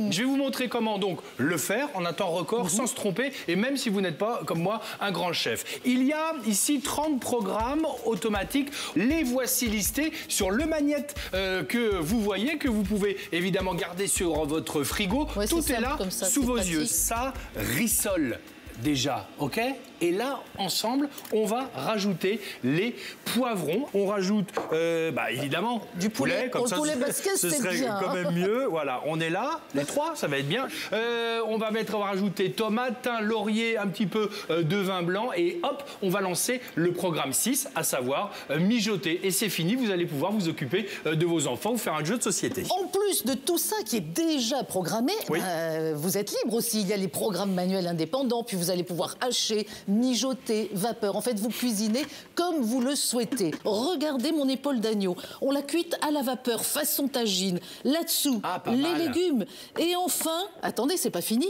Je vais vous montrer comment donc le faire en un temps record sans se tromper et même si vous n'êtes pas, comme moi, un grand chef. Il y a ici 30 programmes automatiques. Les voici listés sur le magnète que vous voyez, que vous pouvez évidemment garder sur votre frigo. Ouais, tout est là sous vos yeux. Ça rissole déjà, ok? Et là, ensemble, on va rajouter les poivrons. On rajoute, évidemment, du poulet. Comme ça, poulet basquez, ce serait bien, quand même mieux. Voilà, on est là, les trois, ça va être bien. On va rajouter tomates, thym, laurier, un petit peu de vin blanc. Et hop, on va lancer le programme 6, à savoir mijoter. Et c'est fini, vous allez pouvoir vous occuper de vos enfants ou faire un jeu de société. En plus de tout ça qui est déjà programmé, oui. Vous êtes libre aussi. Il y a les programmes manuels indépendants, puis vous allez pouvoir hacher, mijoter, vapeur. En fait, vous cuisinez comme vous le souhaitez. Regardez mon épaule d'agneau. On l'a cuite à la vapeur, façon tagine. Là-dessous, les légumes. Et enfin, attendez, c'est pas fini.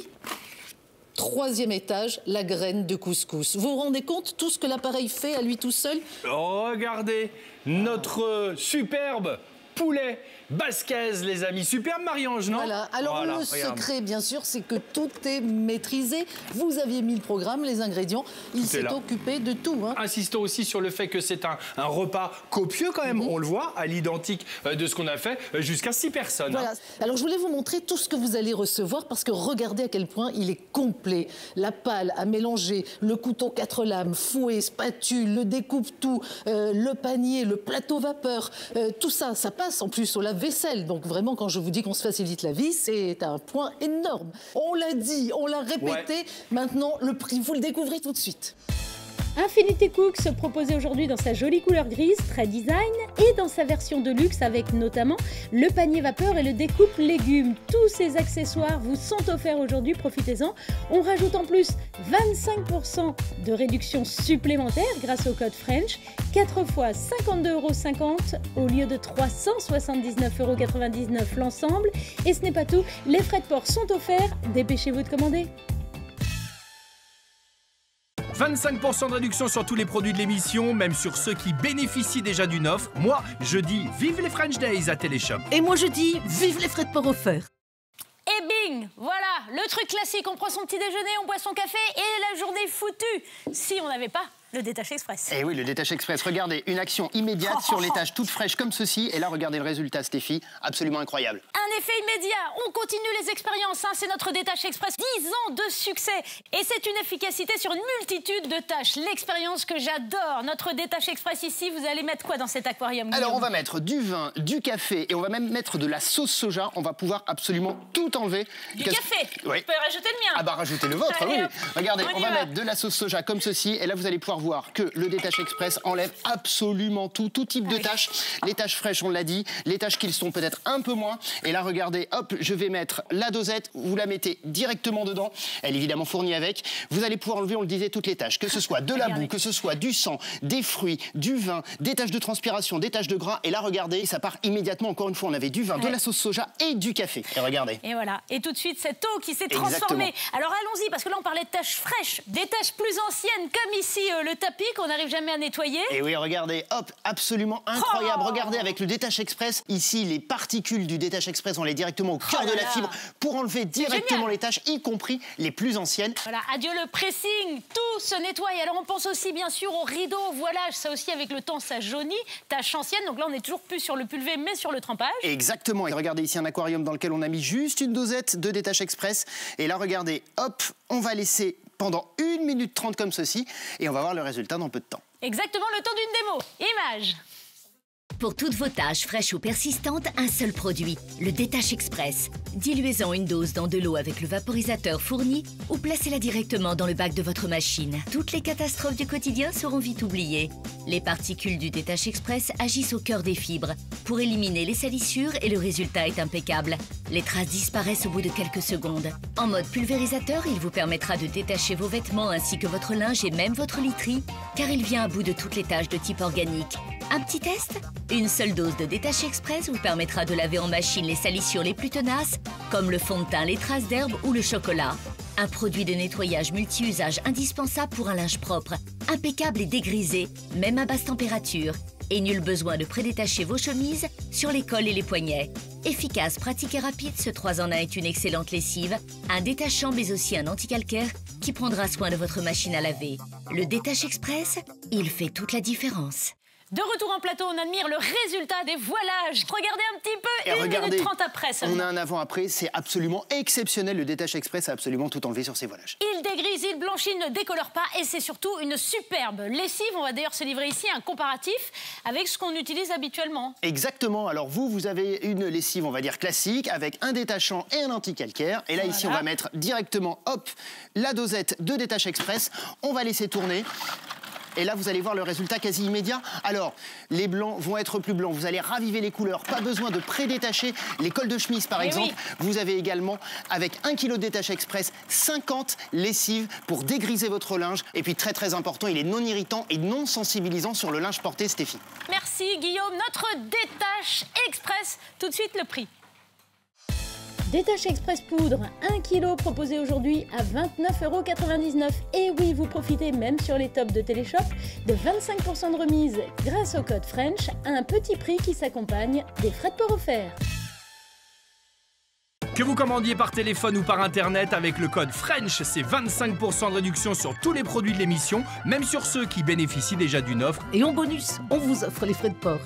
3e étage, la graine de couscous. Vous vous rendez compte tout ce que l'appareil fait à lui tout seul? Regardez notre superbe poulet basquez, les amis. Superbe, Marie-Ange, non? Voilà. Alors, le secret, bien sûr, c'est que tout est maîtrisé. Vous aviez mis le programme, les ingrédients. Il s'est occupé de tout. Hein. Insistons aussi sur le fait que c'est un repas copieux, quand même. On le voit, à l'identique de ce qu'on a fait, jusqu'à 6 personnes. Voilà. Alors, je voulais vous montrer tout ce que vous allez recevoir, parce que regardez à quel point il est complet. La pâle à mélanger, le couteau 4 lames, fouet, spatule, le découpe-tout, le panier, le plateau vapeur. Tout ça, ça passe en plus au lave-vaisselle. Donc vraiment, quand je vous dis qu'on se facilite la vie, c'est un point énorme. On l'a dit, on l'a répété. Maintenant, le prix, vous le découvrez tout de suite. Infinity Cooks proposé aujourd'hui dans sa jolie couleur grise, très design, et dans sa version de luxe avec notamment le panier vapeur et le découpe légumes. Tous ces accessoires vous sont offerts aujourd'hui, profitez-en. On rajoute en plus 25% de réduction supplémentaire grâce au code French, 4 fois 52,50 € au lieu de 379,99 € l'ensemble. Et ce n'est pas tout, les frais de port sont offerts, dépêchez-vous de commander. 25% de réduction sur tous les produits de l'émission, même sur ceux qui bénéficient déjà d'une offre. Moi, je dis vive les French Days à Téléshop. Et moi, je dis vive les frais de port offerts. Et bing, voilà, le truc classique, on prend son petit déjeuner, on boit son café et la journée foutue. Si on n'avait pas le Détaché Express. Eh oui, le Détaché Express. Regardez, une action immédiate sur les tâches toutes fraîches comme ceci. Et là, regardez le résultat, Stéphie, absolument incroyable. Un effet immédiat, on continue les expériences, hein. C'est notre Détaché Express, 10 ans de succès. Et c'est une efficacité sur une multitude de tâches. L'expérience que j'adore, notre Détaché Express ici, vous allez mettre quoi dans cet aquarium, Guillaume? Alors, on va mettre du vin, du café et on va même mettre de la sauce soja. On va pouvoir absolument tout enlever. Du café? Oui. Je peux rajouter le mien? Ah bah, rajoutez le vôtre, oui. Regardez, on va mettre de la sauce soja comme ceci. Et là, vous allez pouvoir voir que le Détaché Express enlève absolument tout type de tâches. Les tâches fraîches, on l'a dit, les tâches qui le sont peut-être un peu moins. Et là, regardez, hop, je vais mettre la dosette, vous la mettez directement dedans. Elle est évidemment fournie avec. Vous allez pouvoir enlever, on le disait, toutes les tâches, que ce soit de la boue, que ce soit du sang, des fruits, du vin, des taches de transpiration, des taches de gras. Et là, regardez, ça part immédiatement. Encore une fois, on avait du vin, de la sauce soja et du café. Et regardez. Et voilà. Et tout de suite, cette eau qui s'est transformée. Alors allons-y, parce que là, on parlait de tâches fraîches, des tâches plus anciennes, comme ici le tapis qu'on n'arrive jamais à nettoyer. Et oui, regardez, hop, absolument incroyable. Regardez avec le Détaché Express. Ici, les particules du Détaché Express, on les directement au cœur de la fibre pour enlever directement les tâches, y compris les plus anciennes. Voilà, adieu le pressing, tout se nettoie. Alors on pense aussi bien sûr aux rideaux, voilage, ça aussi avec le temps ça jaunit, tâches anciennes. Donc là on n'est toujours plus sur le pulvé mais sur le trempage. Exactement, et regardez ici un aquarium dans lequel on a mis juste une dosette de Détaché Express. Et là regardez, hop, on va laisser pendant 1 minute 30 comme ceci et on va voir le résultat dans peu de temps. Exactement, le temps d'une démo. Image. Pour toutes vos tâches fraîches ou persistantes, un seul produit, le Détaché Express. Diluez-en une dose dans de l'eau avec le vaporisateur fourni ou placez-la directement dans le bac de votre machine. Toutes les catastrophes du quotidien seront vite oubliées. Les particules du Détaché Express agissent au cœur des fibres pour éliminer les salissures et le résultat est impeccable. Les traces disparaissent au bout de quelques secondes. En mode pulvérisateur, il vous permettra de détacher vos vêtements ainsi que votre linge et même votre literie, car il vient à bout de toutes les tâches de type organique. Un petit test? Une seule dose de Détaché Express vous permettra de laver en machine les salissures les plus tenaces, comme le fond de teint, les traces d'herbe ou le chocolat. Un produit de nettoyage multi-usage indispensable pour un linge propre, impeccable et dégrisé, même à basse température. Et nul besoin de prédétacher vos chemises sur les cols et les poignets. Efficace, pratique et rapide, ce 3 en 1 est une excellente lessive, un détachant mais aussi un anti-calcaire qui prendra soin de votre machine à laver. Le Détaché Express, il fait toute la différence. De retour en plateau, on admire le résultat des voilages. Regardez un petit peu, Et 1 minute 30 après seulement. On a un avant-après, c'est absolument exceptionnel. Le Détache Express a absolument tout enlevé sur ces voilages. Il dégrise, il blanchit, ne décolore pas et c'est surtout une superbe lessive. On va d'ailleurs se livrer ici un comparatif avec ce qu'on utilise habituellement. Exactement. Alors vous avez une lessive, on va dire classique, avec un détachant et un anti-calcaire. Et là, ici, on va mettre directement, hop, la dosette de Détache Express. On va laisser tourner. Et là, vous allez voir le résultat quasi immédiat. Alors, les blancs vont être plus blancs. Vous allez raviver les couleurs. Pas besoin de pré-détacher les cols de chemise, par exemple. Oui. Vous avez également, avec 1 kg de Détache Express, 50 lessives pour dégriser votre linge. Et puis, très, très important, il est non irritant et non sensibilisant sur le linge porté, Stéphie. Merci, Guillaume. Notre Détache Express. Tout de suite, le prix. Détache Express Poudre, 1 kg proposé aujourd'hui à 29,99 €. Et oui, vous profitez même sur les tops de Téléshop de 25% de remise grâce au code French à un petit prix qui s'accompagne des frais de port offerts. Que vous commandiez par téléphone ou par internet avec le code French, c'est 25% de réduction sur tous les produits de l'émission, même sur ceux qui bénéficient déjà d'une offre. Et en bonus, on vous offre les frais de port.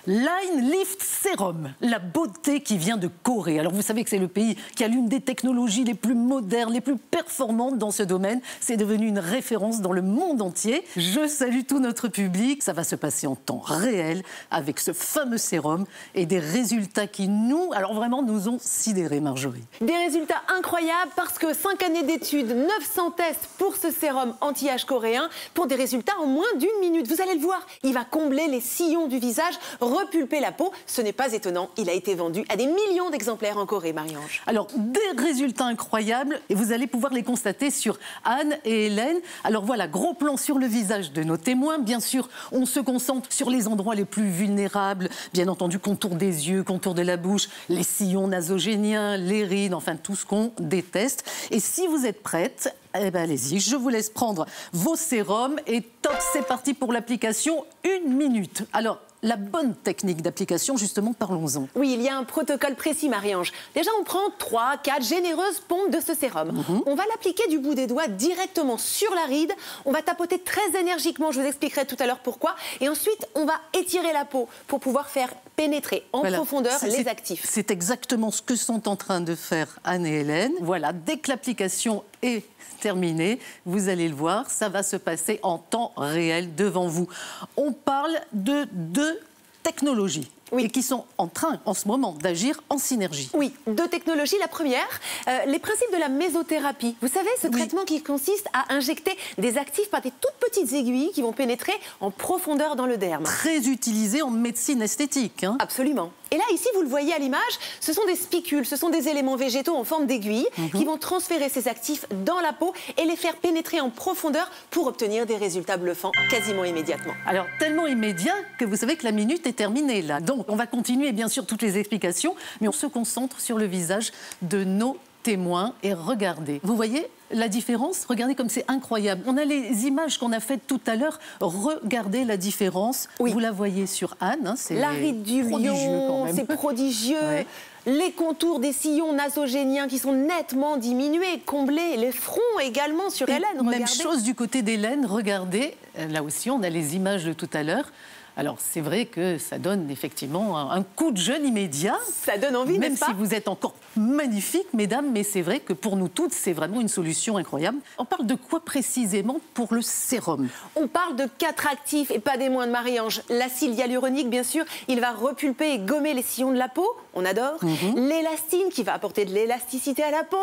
Line Lift Serum, la beauté qui vient de Corée. Alors vous savez que c'est le pays qui a l'une des technologies les plus modernes, les plus performantes dans ce domaine. C'est devenu une référence dans le monde entier. Je salue tout notre public. Ça va se passer en temps réel avec ce fameux sérum et des résultats qui alors vraiment nous ont sidérés, Marjorie. Des résultats incroyables parce que 5 années d'études, 900 tests pour ce sérum anti-âge coréen pour des résultats en moins d'1 minute. Vous allez le voir, il va combler les sillons du visage, repulper la peau. Ce n'est pas étonnant, il a été vendu à des millions d'exemplaires en Corée, Marie-Ange. Alors, des résultats incroyables et vous allez pouvoir les constater sur Anne et Hélène. Alors voilà, gros plan sur le visage de nos témoins. Bien sûr, on se concentre sur les endroits les plus vulnérables. Bien entendu, contour des yeux, contour de la bouche, les sillons nasogéniens, les rides, enfin tout ce qu'on déteste. Et si vous êtes prête, eh ben allez-y, je vous laisse prendre vos sérums et top, c'est parti pour l'application, 1 minute. Alors, la bonne technique d'application, justement, parlons-en. Oui, il y a un protocole précis, Marie-Ange. Déjà, on prend 3, 4 généreuses pompes de ce sérum. On va l'appliquer du bout des doigts directement sur la ride. On va tapoter très énergiquement, je vous expliquerai tout à l'heure pourquoi. Et ensuite, on va étirer la peau pour pouvoir faire pénétrer en profondeur les actifs. C'est exactement ce que sont en train de faire Anne et Hélène. Voilà, dès que l'application est terminée, vous allez le voir, ça va se passer en temps réel devant vous. On parle de 2 technologies. Et qui sont en train, en ce moment, d'agir en synergie. Oui, 2 technologies. La première, les principes de la mésothérapie. Vous savez, ce traitement qui consiste à injecter des actifs par des toutes petites aiguilles qui vont pénétrer en profondeur dans le derme. Très utilisé en médecine esthétique. Hein. Absolument. Et là, ici, vous le voyez à l'image, ce sont des spicules, ce sont des éléments végétaux en forme d'aiguille qui vont transférer ces actifs dans la peau et les faire pénétrer en profondeur pour obtenir des résultats bluffants quasiment immédiatement. Alors, tellement immédiat que vous savez que la minute est terminée là. Donc, on va continuer bien sûr toutes les explications, mais on se concentre sur le visage de nos témoins et regardez. Vous voyez la différence? Regardez comme c'est incroyable. On a les images qu'on a faites tout à l'heure. Regardez la différence. Vous la voyez sur Anne. Hein, la ride du lion, c'est prodigieux. Ouais. Les contours des sillons nasogéniens qui sont nettement diminués, comblés. Les fronts également sur Hélène. Regardez. Même chose du côté d'Hélène. Regardez, là aussi on a les images de tout à l'heure. Alors, c'est vrai que ça donne effectivement un coup de jeune immédiat. Ça donne envie, même n'est-ce pas? Si vous êtes encore magnifiques, mesdames, mais c'est vrai que pour nous toutes, c'est vraiment une solution incroyable. On parle de quoi précisément pour le sérum? On parle de 4 actifs et pas des moindres, Marie-Ange. L'acide hyaluronique, bien sûr, il va repulper et gommer les sillons de la peau. On adore. L'élastine qui va apporter de l'élasticité à la peau.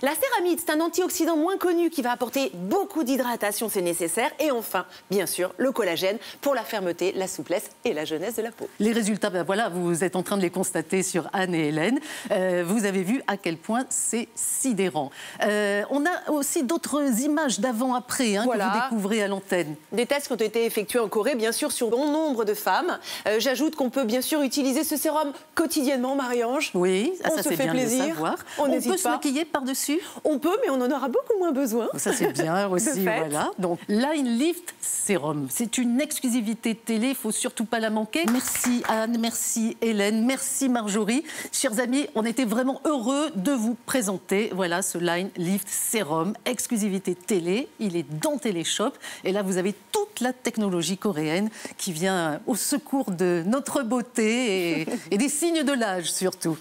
La céramide, c'est un antioxydant moins connu qui va apporter beaucoup d'hydratation, c'est nécessaire. Et enfin, bien sûr, le collagène pour la fermeté, la souplesse et la jeunesse de la peau. Les résultats, ben voilà, vous êtes en train de les constater sur Anne et Hélène. Vous avez vu à quel point c'est sidérant. On a aussi d'autres images d'avant-après que vous découvrez à l'antenne. Des tests qui ont été effectués en Corée, bien sûr, sur bon nombre de femmes. J'ajoute qu'on peut bien sûr utiliser ce sérum quotidiennement, Marie-Ange. Oui, ça c'est bien plaisir. de savoir. On peut se maquiller par-dessus? On peut, mais on en aura beaucoup moins besoin. Ça, c'est bien aussi, voilà. Donc, Line Lift Serum, c'est une exclusivité télé faut surtout pas la manquer. Merci Anne, merci Hélène, merci Marjorie. Chers amis, on était vraiment heureux de vous présenter, voilà, ce Line Lift Sérum, exclusivité télé. Il est dans Téléshop. Et là, vous avez toute la technologie coréenne qui vient au secours de notre beauté et des signes de l'âge surtout.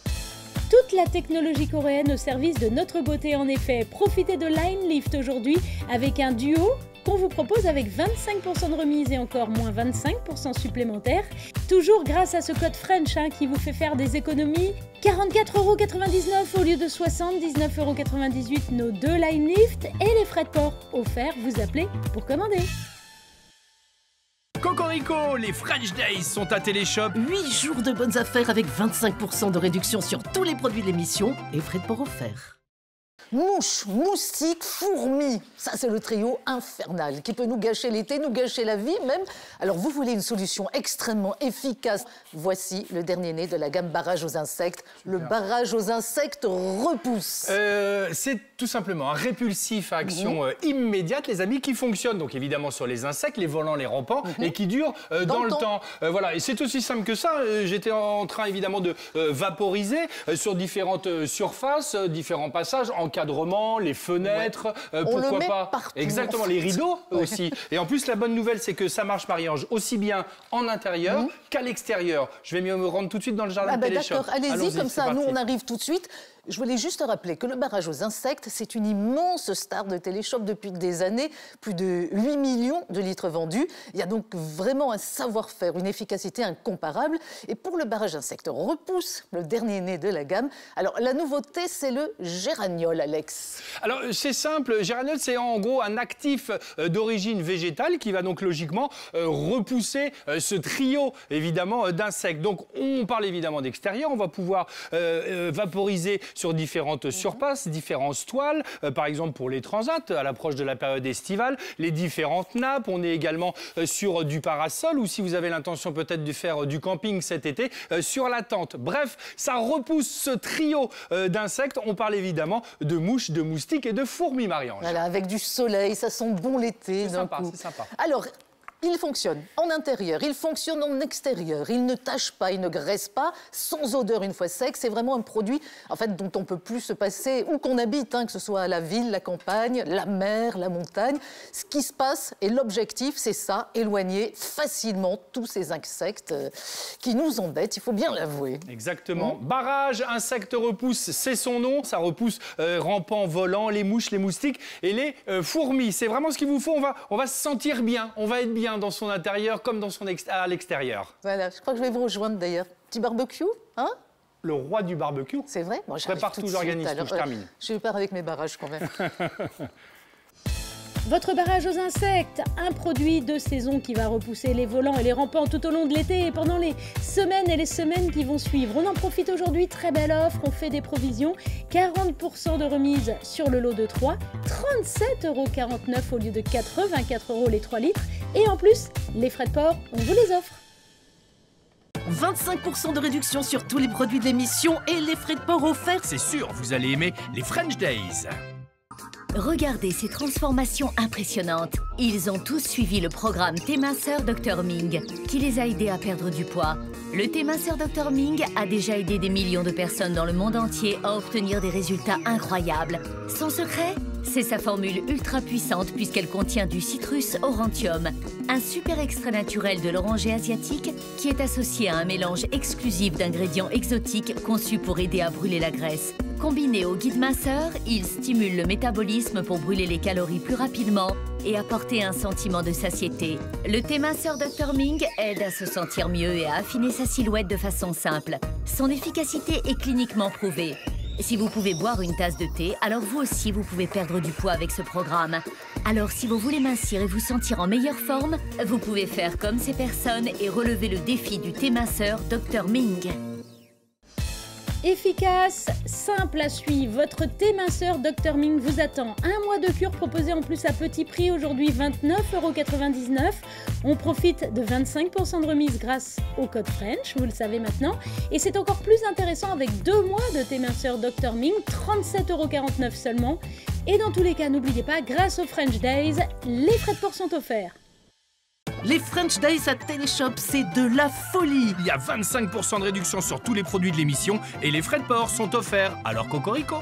Toute la technologie coréenne au service de notre beauté en effet. Profitez de Line Lift aujourd'hui avec un duo qu'on vous propose avec 25% de remise et encore moins 25% supplémentaires. Toujours grâce à ce code French qui vous fait faire des économies. 44,99 € au lieu de 79,98 € nos 2 Line Lift et les frais de port offerts. Vous appelez pour commander. Cocorico, les French Days sont à Téléshop. 8 jours de bonnes affaires avec 25% de réduction sur tous les produits de l'émission et frais de port offerts. Mouches, moustiques, fourmis, ça c'est le trio infernal qui peut nous gâcher l'été, nous gâcher la vie même. Alors vous voulez une solution extrêmement efficace. Voici le dernier né de la gamme barrage aux insectes. Le barrage aux insectes repousse. C'est tout simplement un répulsif à action immédiate, les amis, qui fonctionne donc évidemment sur les insectes, les volants, les rampants, et qui dure dans le temps. Voilà, et c'est aussi simple que ça. J'étais en train évidemment de vaporiser sur différentes surfaces, différents passages, encadrement, les fenêtres, pourquoi pas partout, exactement, les rideaux aussi. Et en plus, la bonne nouvelle, c'est que ça marche, Marie-Ange, aussi bien en intérieur qu'à l'extérieur. Je vais me rendre tout de suite dans le jardin de Téléshop. D'accord, allez-y, comme ça, nous on arrive tout de suite. Je voulais juste rappeler que le barrage aux insectes, c'est une immense star de Téléshop depuis des années, plus de 8 millions de litres vendus. Il y a donc vraiment un savoir-faire, une efficacité incomparable. Et pour le barrage insectes repousse, le dernier né de la gamme, alors la nouveauté, c'est le géraniol, Alex. Alors c'est simple, géraniol, c'est en gros un actif d'origine végétale qui va donc logiquement repousser ce trio évidemment d'insectes. Donc on parle évidemment d'extérieur, on va pouvoir vaporiser sur différentes surfaces, différentes toiles, par exemple pour les transats, à l'approche de la période estivale, les différentes nappes. On est également sur du parasol ou si vous avez l'intention peut-être de faire du camping cet été, sur la tente. Bref, ça repousse ce trio d'insectes. On parle évidemment de mouches, de moustiques et de fourmis, Marie-Ange. Voilà, avec du soleil, ça sent bon l'été d'un coup. C'est sympa. Alors, il fonctionne en intérieur, il fonctionne en extérieur, il ne tâche pas, il ne graisse pas, sans odeur une fois sec. C'est vraiment un produit en fait, dont on ne peut plus se passer où qu'on habite, que ce soit la ville, la campagne, la mer, la montagne. Ce qui se passe et l'objectif, c'est ça, éloigner facilement tous ces insectes qui nous embêtent, il faut bien l'avouer. Exactement. Barrage, insectes repousse, c'est son nom. Ça repousse rampants, volants, les mouches, les moustiques et les fourmis. C'est vraiment ce qu'il vous faut. On va se sentir bien, on va être bien dans son intérieur comme dans son à l'extérieur. Voilà, je crois que je vais vous rejoindre d'ailleurs. Petit barbecue, Le roi du barbecue. C'est vrai. Moi, je prépare tout, j'organise tout, je termine. Je pars avec mes barrages quand même. Votre barrage aux insectes, un produit de saison qui va repousser les volants et les rampants tout au long de l'été et pendant les semaines qui vont suivre. On en profite aujourd'hui, très belle offre, on fait des provisions, 40% de remise sur le lot de 3, 37,49 € au lieu de 84 € les 3 litres et en plus, les frais de port, on vous les offre. 25% de réduction sur tous les produits de l'émission et les frais de port offerts. C'est sûr, vous allez aimer les French Days. Regardez ces transformations impressionnantes. Ils ont tous suivi le programme T-Minceur Dr Ming, qui les a aidés à perdre du poids. Le T-Minceur Dr Ming a déjà aidé des millions de personnes dans le monde entier à obtenir des résultats incroyables. Son secret ? C'est sa formule ultra puissante puisqu'elle contient du Citrus aurantium, un super extrait naturel de l'oranger asiatique qui est associé à un mélange exclusif d'ingrédients exotiques conçus pour aider à brûler la graisse. Combiné au guide minceur, il stimule le métabolisme pour brûler les calories plus rapidement et apporter un sentiment de satiété. Le thé minceur Dr Ming aide à se sentir mieux et à affiner sa silhouette de façon simple. Son efficacité est cliniquement prouvée. Si vous pouvez boire une tasse de thé, alors vous aussi vous pouvez perdre du poids avec ce programme. Alors si vous voulez mincir et vous sentir en meilleure forme, vous pouvez faire comme ces personnes et relever le défi du thé minceur Dr Ming. Efficace, simple à suivre, votre thé minceur Dr Ming vous attend. Un mois de cure proposé en plus à petit prix, aujourd'hui 29,99 €. On profite de 25% de remise grâce au code French, vous le savez maintenant. Et c'est encore plus intéressant avec 2 mois de thé minceur Dr Ming, 37,49 € seulement. Et dans tous les cas, n'oubliez pas, grâce aux French Days, les frais de port sont offerts. Les French Days à Téléshop, c'est de la folie. Il y a 25% de réduction sur tous les produits de l'émission et les frais de port sont offerts. Alors cocorico.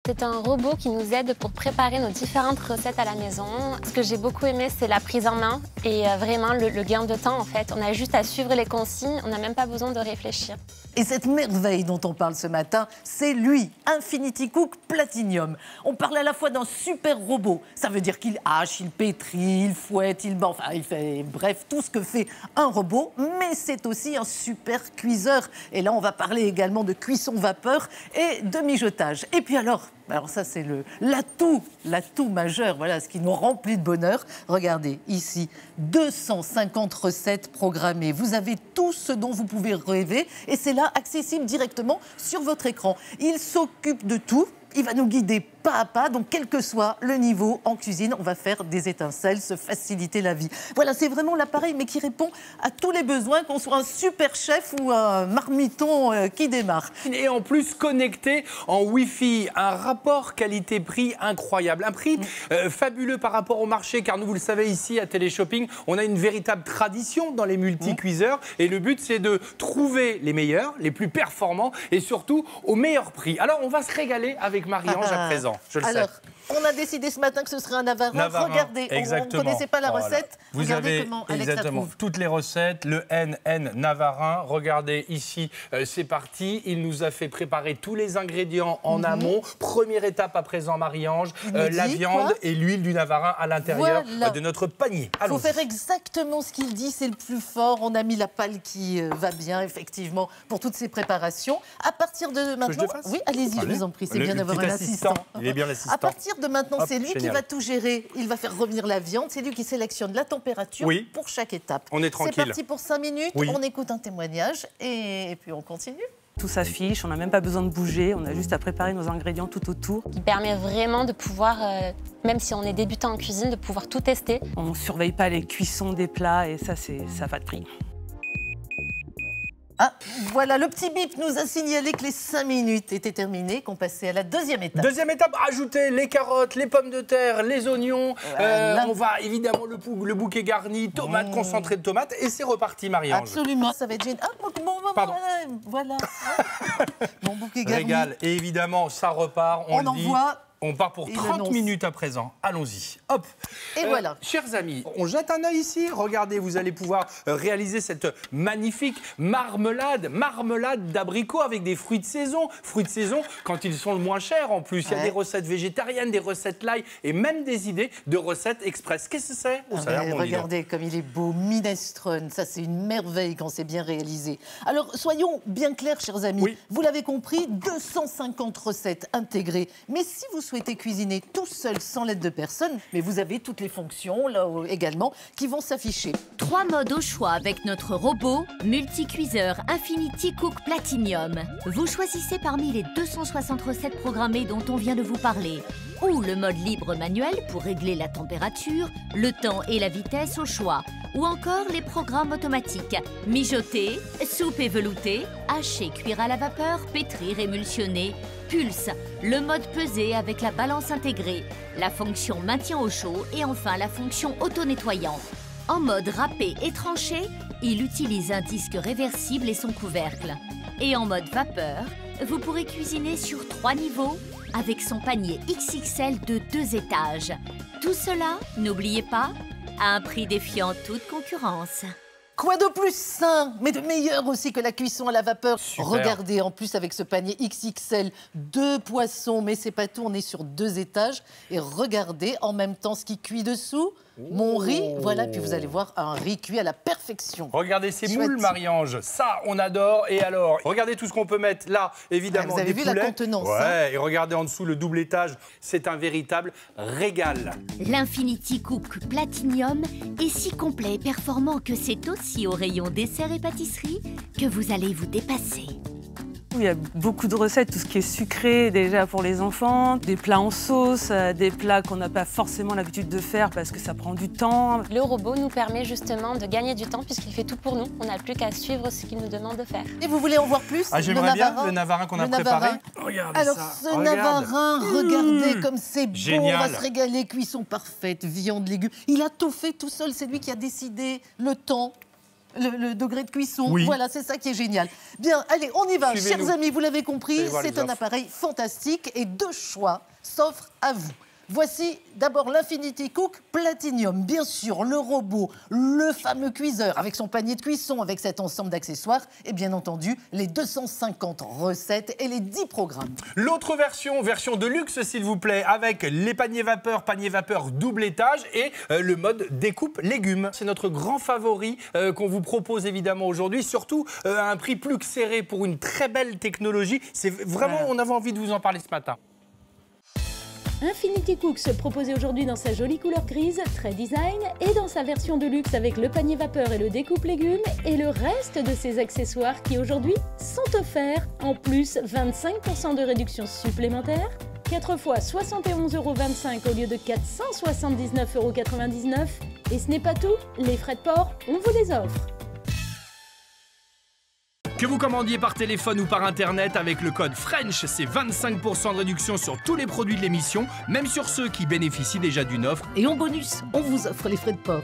C'est un robot qui nous aide pour préparer nos différentes recettes à la maison. Ce que j'ai beaucoup aimé, c'est la prise en main et vraiment le gain de temps en fait. On a juste à suivre les consignes, on n'a même pas besoin de réfléchir. Et cette merveille dont on parle ce matin, c'est lui, Infinity Cook Platinum. On parle à la fois d'un super robot. Ça veut dire qu'il hache, il pétrit, il fouette, il fait bref, tout ce que fait un robot. Mais c'est aussi un super cuiseur. Et là, on va parler également de cuisson vapeur et de mijotage. Et puis alors ça, c'est l'atout majeur, voilà, ce qui nous remplit de bonheur. Regardez, ici, 250 recettes programmées. Vous avez tout ce dont vous pouvez rêver et c'est là, accessible directement sur votre écran. Il s'occupe de tout. Il va nous guider pas à pas, donc quel que soit le niveau en cuisine, on va faire des étincelles, se faciliter la vie. Voilà, c'est vraiment l'appareil, mais qui répond à tous les besoins, qu'on soit un super chef ou un marmiton qui démarre. Et en plus connecté en Wi-Fi, un rapport qualité-prix incroyable, un prix fabuleux par rapport au marché, car nous, vous le savez, ici à Téléshopping, on a une véritable tradition dans les multi-cuiseurs, et le but, c'est de trouver les meilleurs, les plus performants, et surtout au meilleur prix. Alors, on va se régaler avec Marie-Ange à présent. Je le sais. On a décidé ce matin que ce serait un Navarin. Regardez, on ne connaissait pas la recette. Vous avez exactement toutes les recettes, le NN Navarin. Regardez ici, c'est parti. Il nous a fait préparer tous les ingrédients en amont. Première étape à présent, Marie-Ange, la viande et l'huile du Navarin à l'intérieur de notre panier. Il faut faire exactement ce qu'il dit, c'est le plus fort. On a mis la palle qui va bien, effectivement, pour toutes ces préparations. À partir de maintenant... Oui, allez-y, je vous en prie, c'est bien d'avoir un assistant. Il est bien l'assistant. À partir de maintenant, c'est lui qui va tout gérer. Il va faire revenir la viande. C'est lui qui sélectionne la température pour chaque étape. On est tranquille. C'est parti pour 5 minutes. On écoute un témoignage et puis on continue. Tout s'affiche, on n'a même pas besoin de bouger. On a juste à préparer nos ingrédients tout autour. Qui permet vraiment de pouvoir, même si on est débutant en cuisine, de pouvoir tout tester. On ne surveille pas les cuissons des plats et ça n'a pas de prix. Ah, voilà, le petit bip nous a signalé que les 5 minutes étaient terminées, qu'on passait à la deuxième étape. Deuxième étape, ajouter les carottes, les pommes de terre, les oignons. On va évidemment le bouquet garni, tomates, concentré de tomates. Et c'est reparti, Marie-Ange. Absolument, ça va être génial. Pardon. Voilà. Mon bouquet garni. Régal. Et évidemment, ça repart, on le dit. Envoie. On part pour 30 minutes à présent. Allons-y. Hop. Et voilà. Chers amis, on jette un œil ici. Regardez, vous allez pouvoir réaliser cette magnifique marmelade d'abricots avec des fruits de saison. Fruits de saison quand ils sont le moins chers en plus. Il y a des recettes végétariennes, des recettes light et même des idées de recettes express. Qu'est-ce que c'est? Regardez comme il est beau. Minestrone, ça c'est une merveille quand c'est bien réalisé. Alors soyons bien clairs, chers amis. Vous l'avez compris, 250 recettes intégrées. Mais si vous souhaitez cuisiner tout seul sans l'aide de personne, mais vous avez toutes les fonctions là également qui vont s'afficher. 3 modes au choix avec notre robot multicuiseur Infinity Cook Platinum. Vous choisissez parmi les 260 recettes programmées dont on vient de vous parler, ou le mode libre manuel pour régler la température, le temps et la vitesse au choix, ou encore les programmes automatiques mijoter, soupe et velouter, hacher, cuire à la vapeur, pétrir, émulsionner, pulse, le mode peser avec la balance intégrée, la fonction maintien au chaud et enfin la fonction auto-nettoyant. En mode râpé et tranché, il utilise un disque réversible et son couvercle. Et en mode vapeur, vous pourrez cuisiner sur 3 niveaux avec son panier XXL de 2 étages. Tout cela, n'oubliez pas, à un prix défiant toute concurrence. Quoi de plus sain, mais de meilleur aussi que la cuisson à la vapeur. Super. Regardez, en plus avec ce panier XXL, 2 poissons, mais c'est pas tout, on est sur 2 étages. Et regardez en même temps ce qui cuit dessous. Mon riz, voilà, puis vous allez voir un riz cuit à la perfection. Regardez ces moules, Marie-Ange, ça on adore. Et alors, regardez tout ce qu'on peut mettre là, évidemment. Vous avez vu la contenance. Ouais, et regardez en dessous le double étage, c'est un véritable régal. L'Infinity Cook Platinum est si complet et performant que c'est aussi au rayon dessert et pâtisserie que vous allez vous dépasser. Il y a beaucoup de recettes, tout ce qui est sucré déjà pour les enfants, des plats en sauce, des plats qu'on n'a pas forcément l'habitude de faire parce que ça prend du temps. Le robot nous permet justement de gagner du temps puisqu'il fait tout pour nous. On n'a plus qu'à suivre ce qu'il nous demande de faire. Et vous voulez en voir plus? J'aimerais bien le navarin qu'on a préparé. Regardez alors ça. Ce navarin, regardez comme c'est beau, génial. On va se régaler, cuisson parfaite, viande, légumes. Il a tout fait tout seul, c'est lui qui a décidé le temps. Le degré de cuisson, oui. Voilà, c'est ça qui est génial. Bien, allez, on y va. Chers amis, vous l'avez compris, c'est un appareil fantastique et 2 choix s'offrent à vous. Voici d'abord l'Infinity Cook Platinum. Bien sûr, le robot, le fameux cuiseur avec son panier de cuisson, avec cet ensemble d'accessoires et bien entendu les 250 recettes et les 10 programmes. L'autre version de luxe s'il vous plaît, avec les paniers vapeur double étage et le mode découpe légumes. C'est notre grand favori qu'on vous propose évidemment aujourd'hui, surtout à un prix plus que serré pour une très belle technologie. C'est vraiment, on avait envie de vous en parler ce matin. Infinity Cook se proposait aujourd'hui dans sa jolie couleur grise, très design, et dans sa version de luxe avec le panier vapeur et le découpe légumes, et le reste de ses accessoires qui aujourd'hui sont offerts. En plus, 25% de réduction supplémentaire, 4 fois 71,25 € au lieu de 479,99 €. Et ce n'est pas tout, les frais de port, on vous les offre. Que vous commandiez par téléphone ou par internet avec le code FRENCH, c'est 25% de réduction sur tous les produits de l'émission, même sur ceux qui bénéficient déjà d'une offre. Et en bonus, on vous offre les frais de port.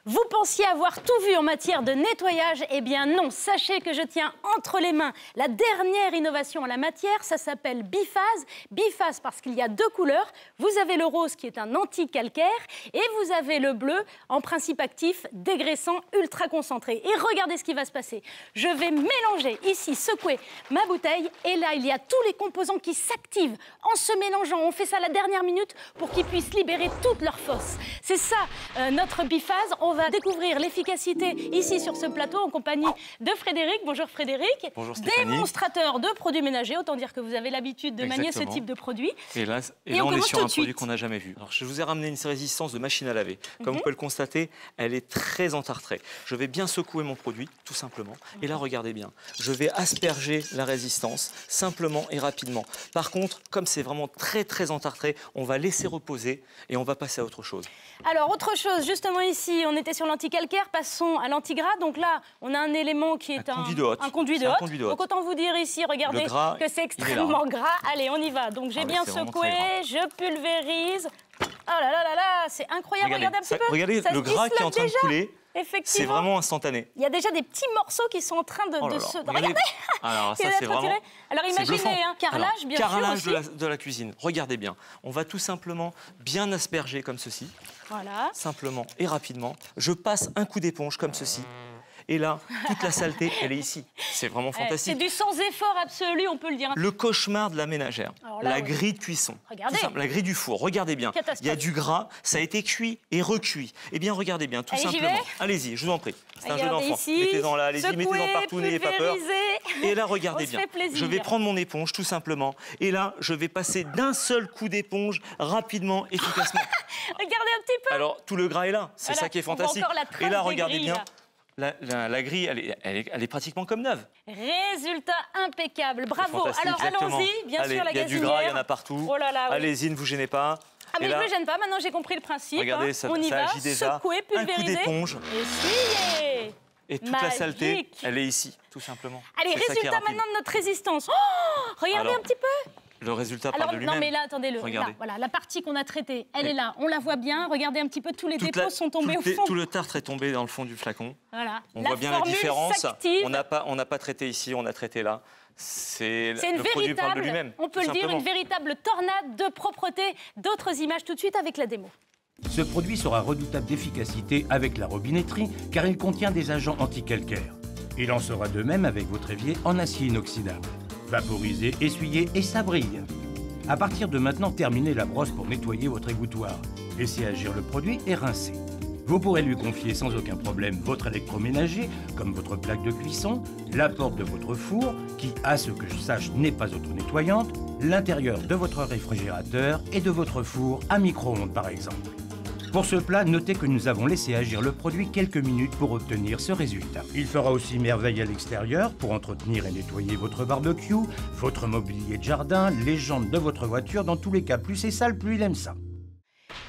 Vous pensiez avoir tout vu en matière de nettoyage? Eh bien non, sachez que je tiens entre les mains la dernière innovation en la matière, ça s'appelle Biphase. Biphase parce qu'il y a 2 couleurs. Vous avez le rose qui est un anti-calcaire et vous avez le bleu en principe actif, dégraissant, ultra concentré. Et regardez ce qui va se passer. Je vais mélanger ici, secouer ma bouteille et là il y a tous les composants qui s'activent en se mélangeant. On fait ça à la dernière minute pour qu'ils puissent libérer toute leur force. C'est ça notre Biphase. On va découvrir l'efficacité ici sur ce plateau en compagnie de Frédéric. Bonjour Frédéric. Bonjour Stéphanie. Démonstrateur de produits ménagers, autant dire que vous avez l'habitude de manier ce type de produit. Et là on est sur un produit qu'on n'a jamais vu. Alors, je vous ai ramené une résistance de machine à laver. Comme vous pouvez le constater, elle est très entartrée. Je vais bien secouer mon produit, tout simplement. Et là, regardez bien, je vais asperger la résistance simplement et rapidement. Par contre, comme c'est vraiment très entartré, on va laisser reposer et on va passer à autre chose. Alors, autre chose, justement ici, on était sur l'anti-calcaire, passons à l'antigras. Donc là, on a un élément qui est un conduit de hotte. Donc autant vous dire ici, regardez que c'est extrêmement gras. Allez, on y va. Donc j'ai bien secoué, je pulvérise. Oh là là là là, c'est incroyable. Regardez un petit peu. Regardez le gras qui est en train de couler. C'est vraiment instantané. Il y a déjà des petits morceaux qui sont en train de se... Regardez. Alors ça, c'est vraiment... Alors imaginez, carrelage, bien sûr. Carrelage de la cuisine. Regardez bien. On va tout simplement bien asperger comme ceci. Voilà. Simplement et rapidement. Je passe un coup d'éponge comme ceci. Et là, toute la saleté, elle est ici. C'est vraiment fantastique. C'est du sans effort absolu, on peut le dire. Le cauchemar de la ménagère. Là, la grille de cuisson. Regardez. Simple, la grille du four. Regardez bien. Il y a du gras, ça a été cuit et recuit. Eh bien, regardez bien, tout simplement. Allez-y, je vous en prie. C'est un jeu d'enfant. Mettez-en là, allez-y, mettez-en partout, n'ayez pas peur. Et là, regardez bien. Je vais prendre mon éponge, tout simplement. Et là, je vais passer d'un seul coup d'éponge, rapidement, efficacement. Regardez un petit peu. Alors, tout le gras est là. C'est ça qui est fantastique. Et là, regardez bien. La grille, elle est pratiquement comme neuve. Résultat impeccable, bravo. Alors allons-y, bien sûr, la gazinière. Il y a du gras, il y en a pas-tout. Oh là là, oui. Allez-y, ne vous gênez pas. Ah mais je ne me gêne pas, maintenant j'ai compris le principe. Regardez, ça, on y va, agit déjà. secouer, pulvériser. Un coup d'éponge. Essuyez. Et toute la saleté, elle est ici, tout simplement. Allez, résultat maintenant de notre résistance. Oh, regardez un petit peu. Le résultat parle de lui-même. Non, mais là, attendez, voilà, la partie qu'on a traitée, elle est là. On la voit bien. Regardez un petit peu, tous les dépôts sont tombés au fond. Tout le tartre est tombé dans le fond du flacon. Voilà. On voit bien la différence. On n'a pas traité ici, on a traité là. Le produit parle de lui-même. On peut le dire, une véritable tornade de propreté. D'autres images tout de suite avec la démo. Ce produit sera redoutable d'efficacité avec la robinetterie, car il contient des agents anti-calcaires. Il en sera de même avec votre évier en acier inoxydable. Vaporiser, essuyer et ça brille. À partir de maintenant, terminez la brosse pour nettoyer votre égouttoir. Laissez agir le produit et rincez. Vous pourrez lui confier sans aucun problème votre électroménager, comme votre plaque de cuisson, la porte de votre four, qui, à ce que je sache, n'est pas auto-nettoyante, l'intérieur de votre réfrigérateur et de votre four à micro-ondes, par exemple. Pour ce plat, notez que nous avons laissé agir le produit quelques minutes pour obtenir ce résultat. Il fera aussi merveille à l'extérieur pour entretenir et nettoyer votre barbecue, votre mobilier de jardin, les jantes de votre voiture. Dans tous les cas, plus c'est sale, plus il aime ça.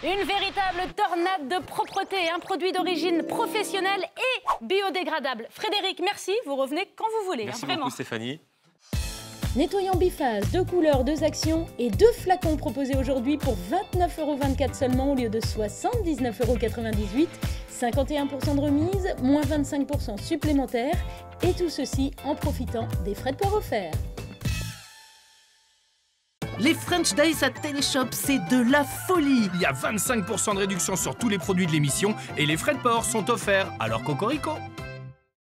Une véritable tornade de propreté, un produit d'origine professionnelle et biodégradable. Frédéric, merci, vous revenez quand vous voulez. Merci vraiment. beaucoup Stéphanie. Nettoyant biphase, 2 couleurs, 2 actions et 2 flacons proposés aujourd'hui pour 29,24 € seulement au lieu de 79,98 €. 51% de remise, moins 25% supplémentaires et tout ceci en profitant des frais de port offerts. Les French Days à Téléshop, c'est de la folie. Il y a 25% de réduction sur tous les produits de l'émission et les frais de port sont offerts. Alors cocorico.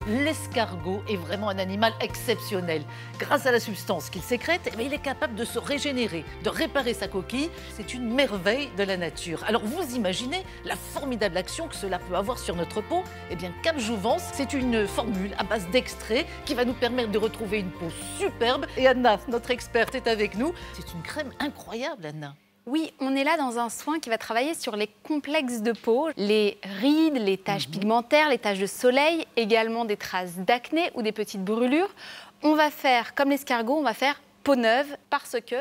L'escargot est vraiment un animal exceptionnel. Grâce à la substance qu'il sécrète, il est capable de se régénérer, de réparer sa coquille. C'est une merveille de la nature. Alors vous imaginez la formidable action que cela peut avoir sur notre peau. Eh bien, Cap Jouvence, c'est une formule à base d'extrait qui va nous permettre de retrouver une peau superbe. Et Anna, notre experte, est avec nous. C'est une crème incroyable, Anna. Oui, on est là dans un soin qui va travailler sur les complexes de peau, les rides, les taches pigmentaires, les taches de soleil, également des traces d'acné ou des petites brûlures. On va faire, comme l'escargot, on va faire peau neuve parce que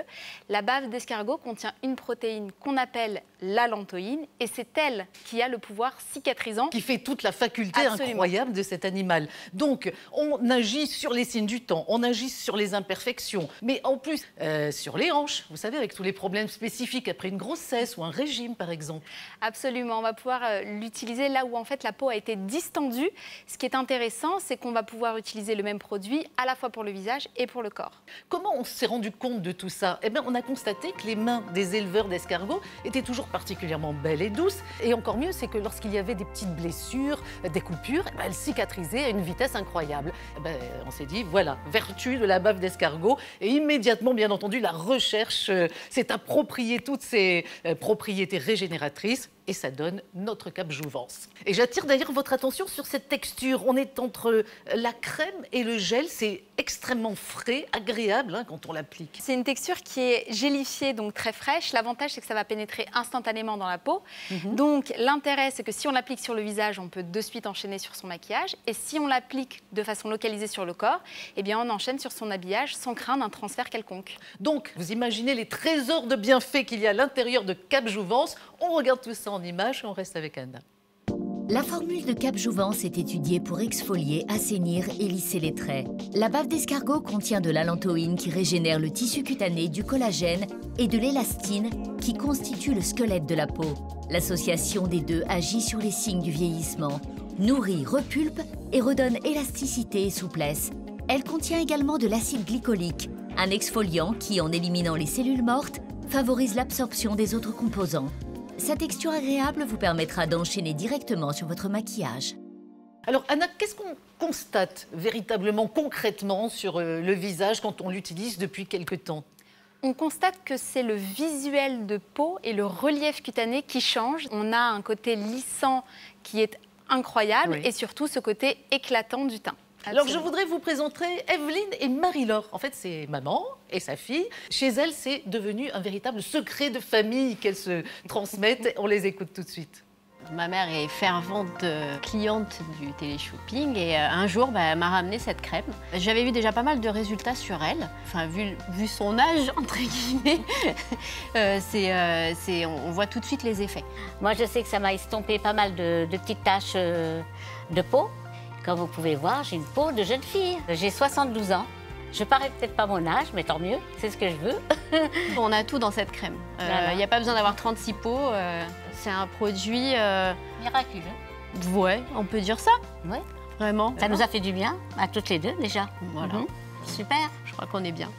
la bave d'escargot contient une protéine qu'on appelle l'allantoïne et c'est elle qui a le pouvoir cicatrisant. Qui fait toute la faculté incroyable de cet animal. Donc, on agit sur les signes du temps, on agit sur les imperfections, mais en plus sur les hanches, vous savez, avec tous les problèmes spécifiques après une grossesse ou un régime, par exemple. Absolument, on va pouvoir l'utiliser là où en fait la peau a été distendue. Ce qui est intéressant, c'est qu'on va pouvoir utiliser le même produit à la fois pour le visage et pour le corps. Comment on s'est rendu compte de tout ça? Eh bien, on a constaté que les mains des éleveurs d'escargots étaient toujours particulièrement belles et douces. Et encore mieux, c'est que lorsqu'il y avait des petites blessures, des coupures, elles cicatrisaient à une vitesse incroyable. On s'est dit, voilà, vertu de la bave d'escargot. Et immédiatement, bien entendu, la recherche s'est appropriée toutes ces propriétés régénératrices. Et ça donne notre Cap Jouvence. Et j'attire d'ailleurs votre attention sur cette texture. On est entre la crème et le gel. C'est extrêmement frais, agréable quand on l'applique. C'est une texture qui est gélifiée, donc très fraîche. L'avantage, c'est que ça va pénétrer instantanément dans la peau. Donc l'intérêt, c'est que si on l'applique sur le visage, on peut de suite enchaîner sur son maquillage. Et si on l'applique de façon localisée sur le corps, eh bien on enchaîne sur son habillage sans craindre un transfert quelconque. Donc, vous imaginez les trésors de bienfaits qu'il y a à l'intérieur de Cap Jouvence. On regarde tout ça en images et on reste avec Anna. La formule de Cap Jouvence est étudiée pour exfolier, assainir et lisser les traits. La bave d'escargot contient de l'allantoïne qui régénère le tissu cutané, du collagène et de l'élastine qui constitue le squelette de la peau. L'association des deux agit sur les signes du vieillissement, nourrit, repulpe et redonne élasticité et souplesse. Elle contient également de l'acide glycolique, un exfoliant qui, en éliminant les cellules mortes, favorise l'absorption des autres composants. Sa texture agréable vous permettra d'enchaîner directement sur votre maquillage. Alors Anna, qu'est-ce qu'on constate véritablement, concrètement sur le visage quand on l'utilise depuis quelque temps? On constate que c'est le visuel de peau et le relief cutané qui change. On a un côté lissant qui est incroyable et surtout ce côté éclatant du teint. Alors, je voudrais vous présenter Evelyne et Marie-Laure. En fait, c'est maman et sa fille. Chez elles, c'est devenu un véritable secret de famille qu'elles se transmettent. On les écoute tout de suite. Ma mère est fervente cliente du téléshopping et un jour, elle m'a ramené cette crème. J'avais vu déjà pas mal de résultats sur elle, enfin vu son âge, entre guillemets, on voit tout de suite les effets. Moi, je sais que ça m'a estompé pas mal de petites taches de peau. Comme vous pouvez voir, j'ai une peau de jeune fille. J'ai 72 ans. Je parais peut-être pas mon âge, mais tant mieux, c'est ce que je veux. On a tout dans cette crème. Il n'y a pas besoin d'avoir 36 peaux. C'est un produit... miraculeux. Ouais, on peut dire ça. Ouais. Vraiment. Ça nous a fait du bien, à toutes les deux déjà. Voilà. Super. Je crois qu'on est bien.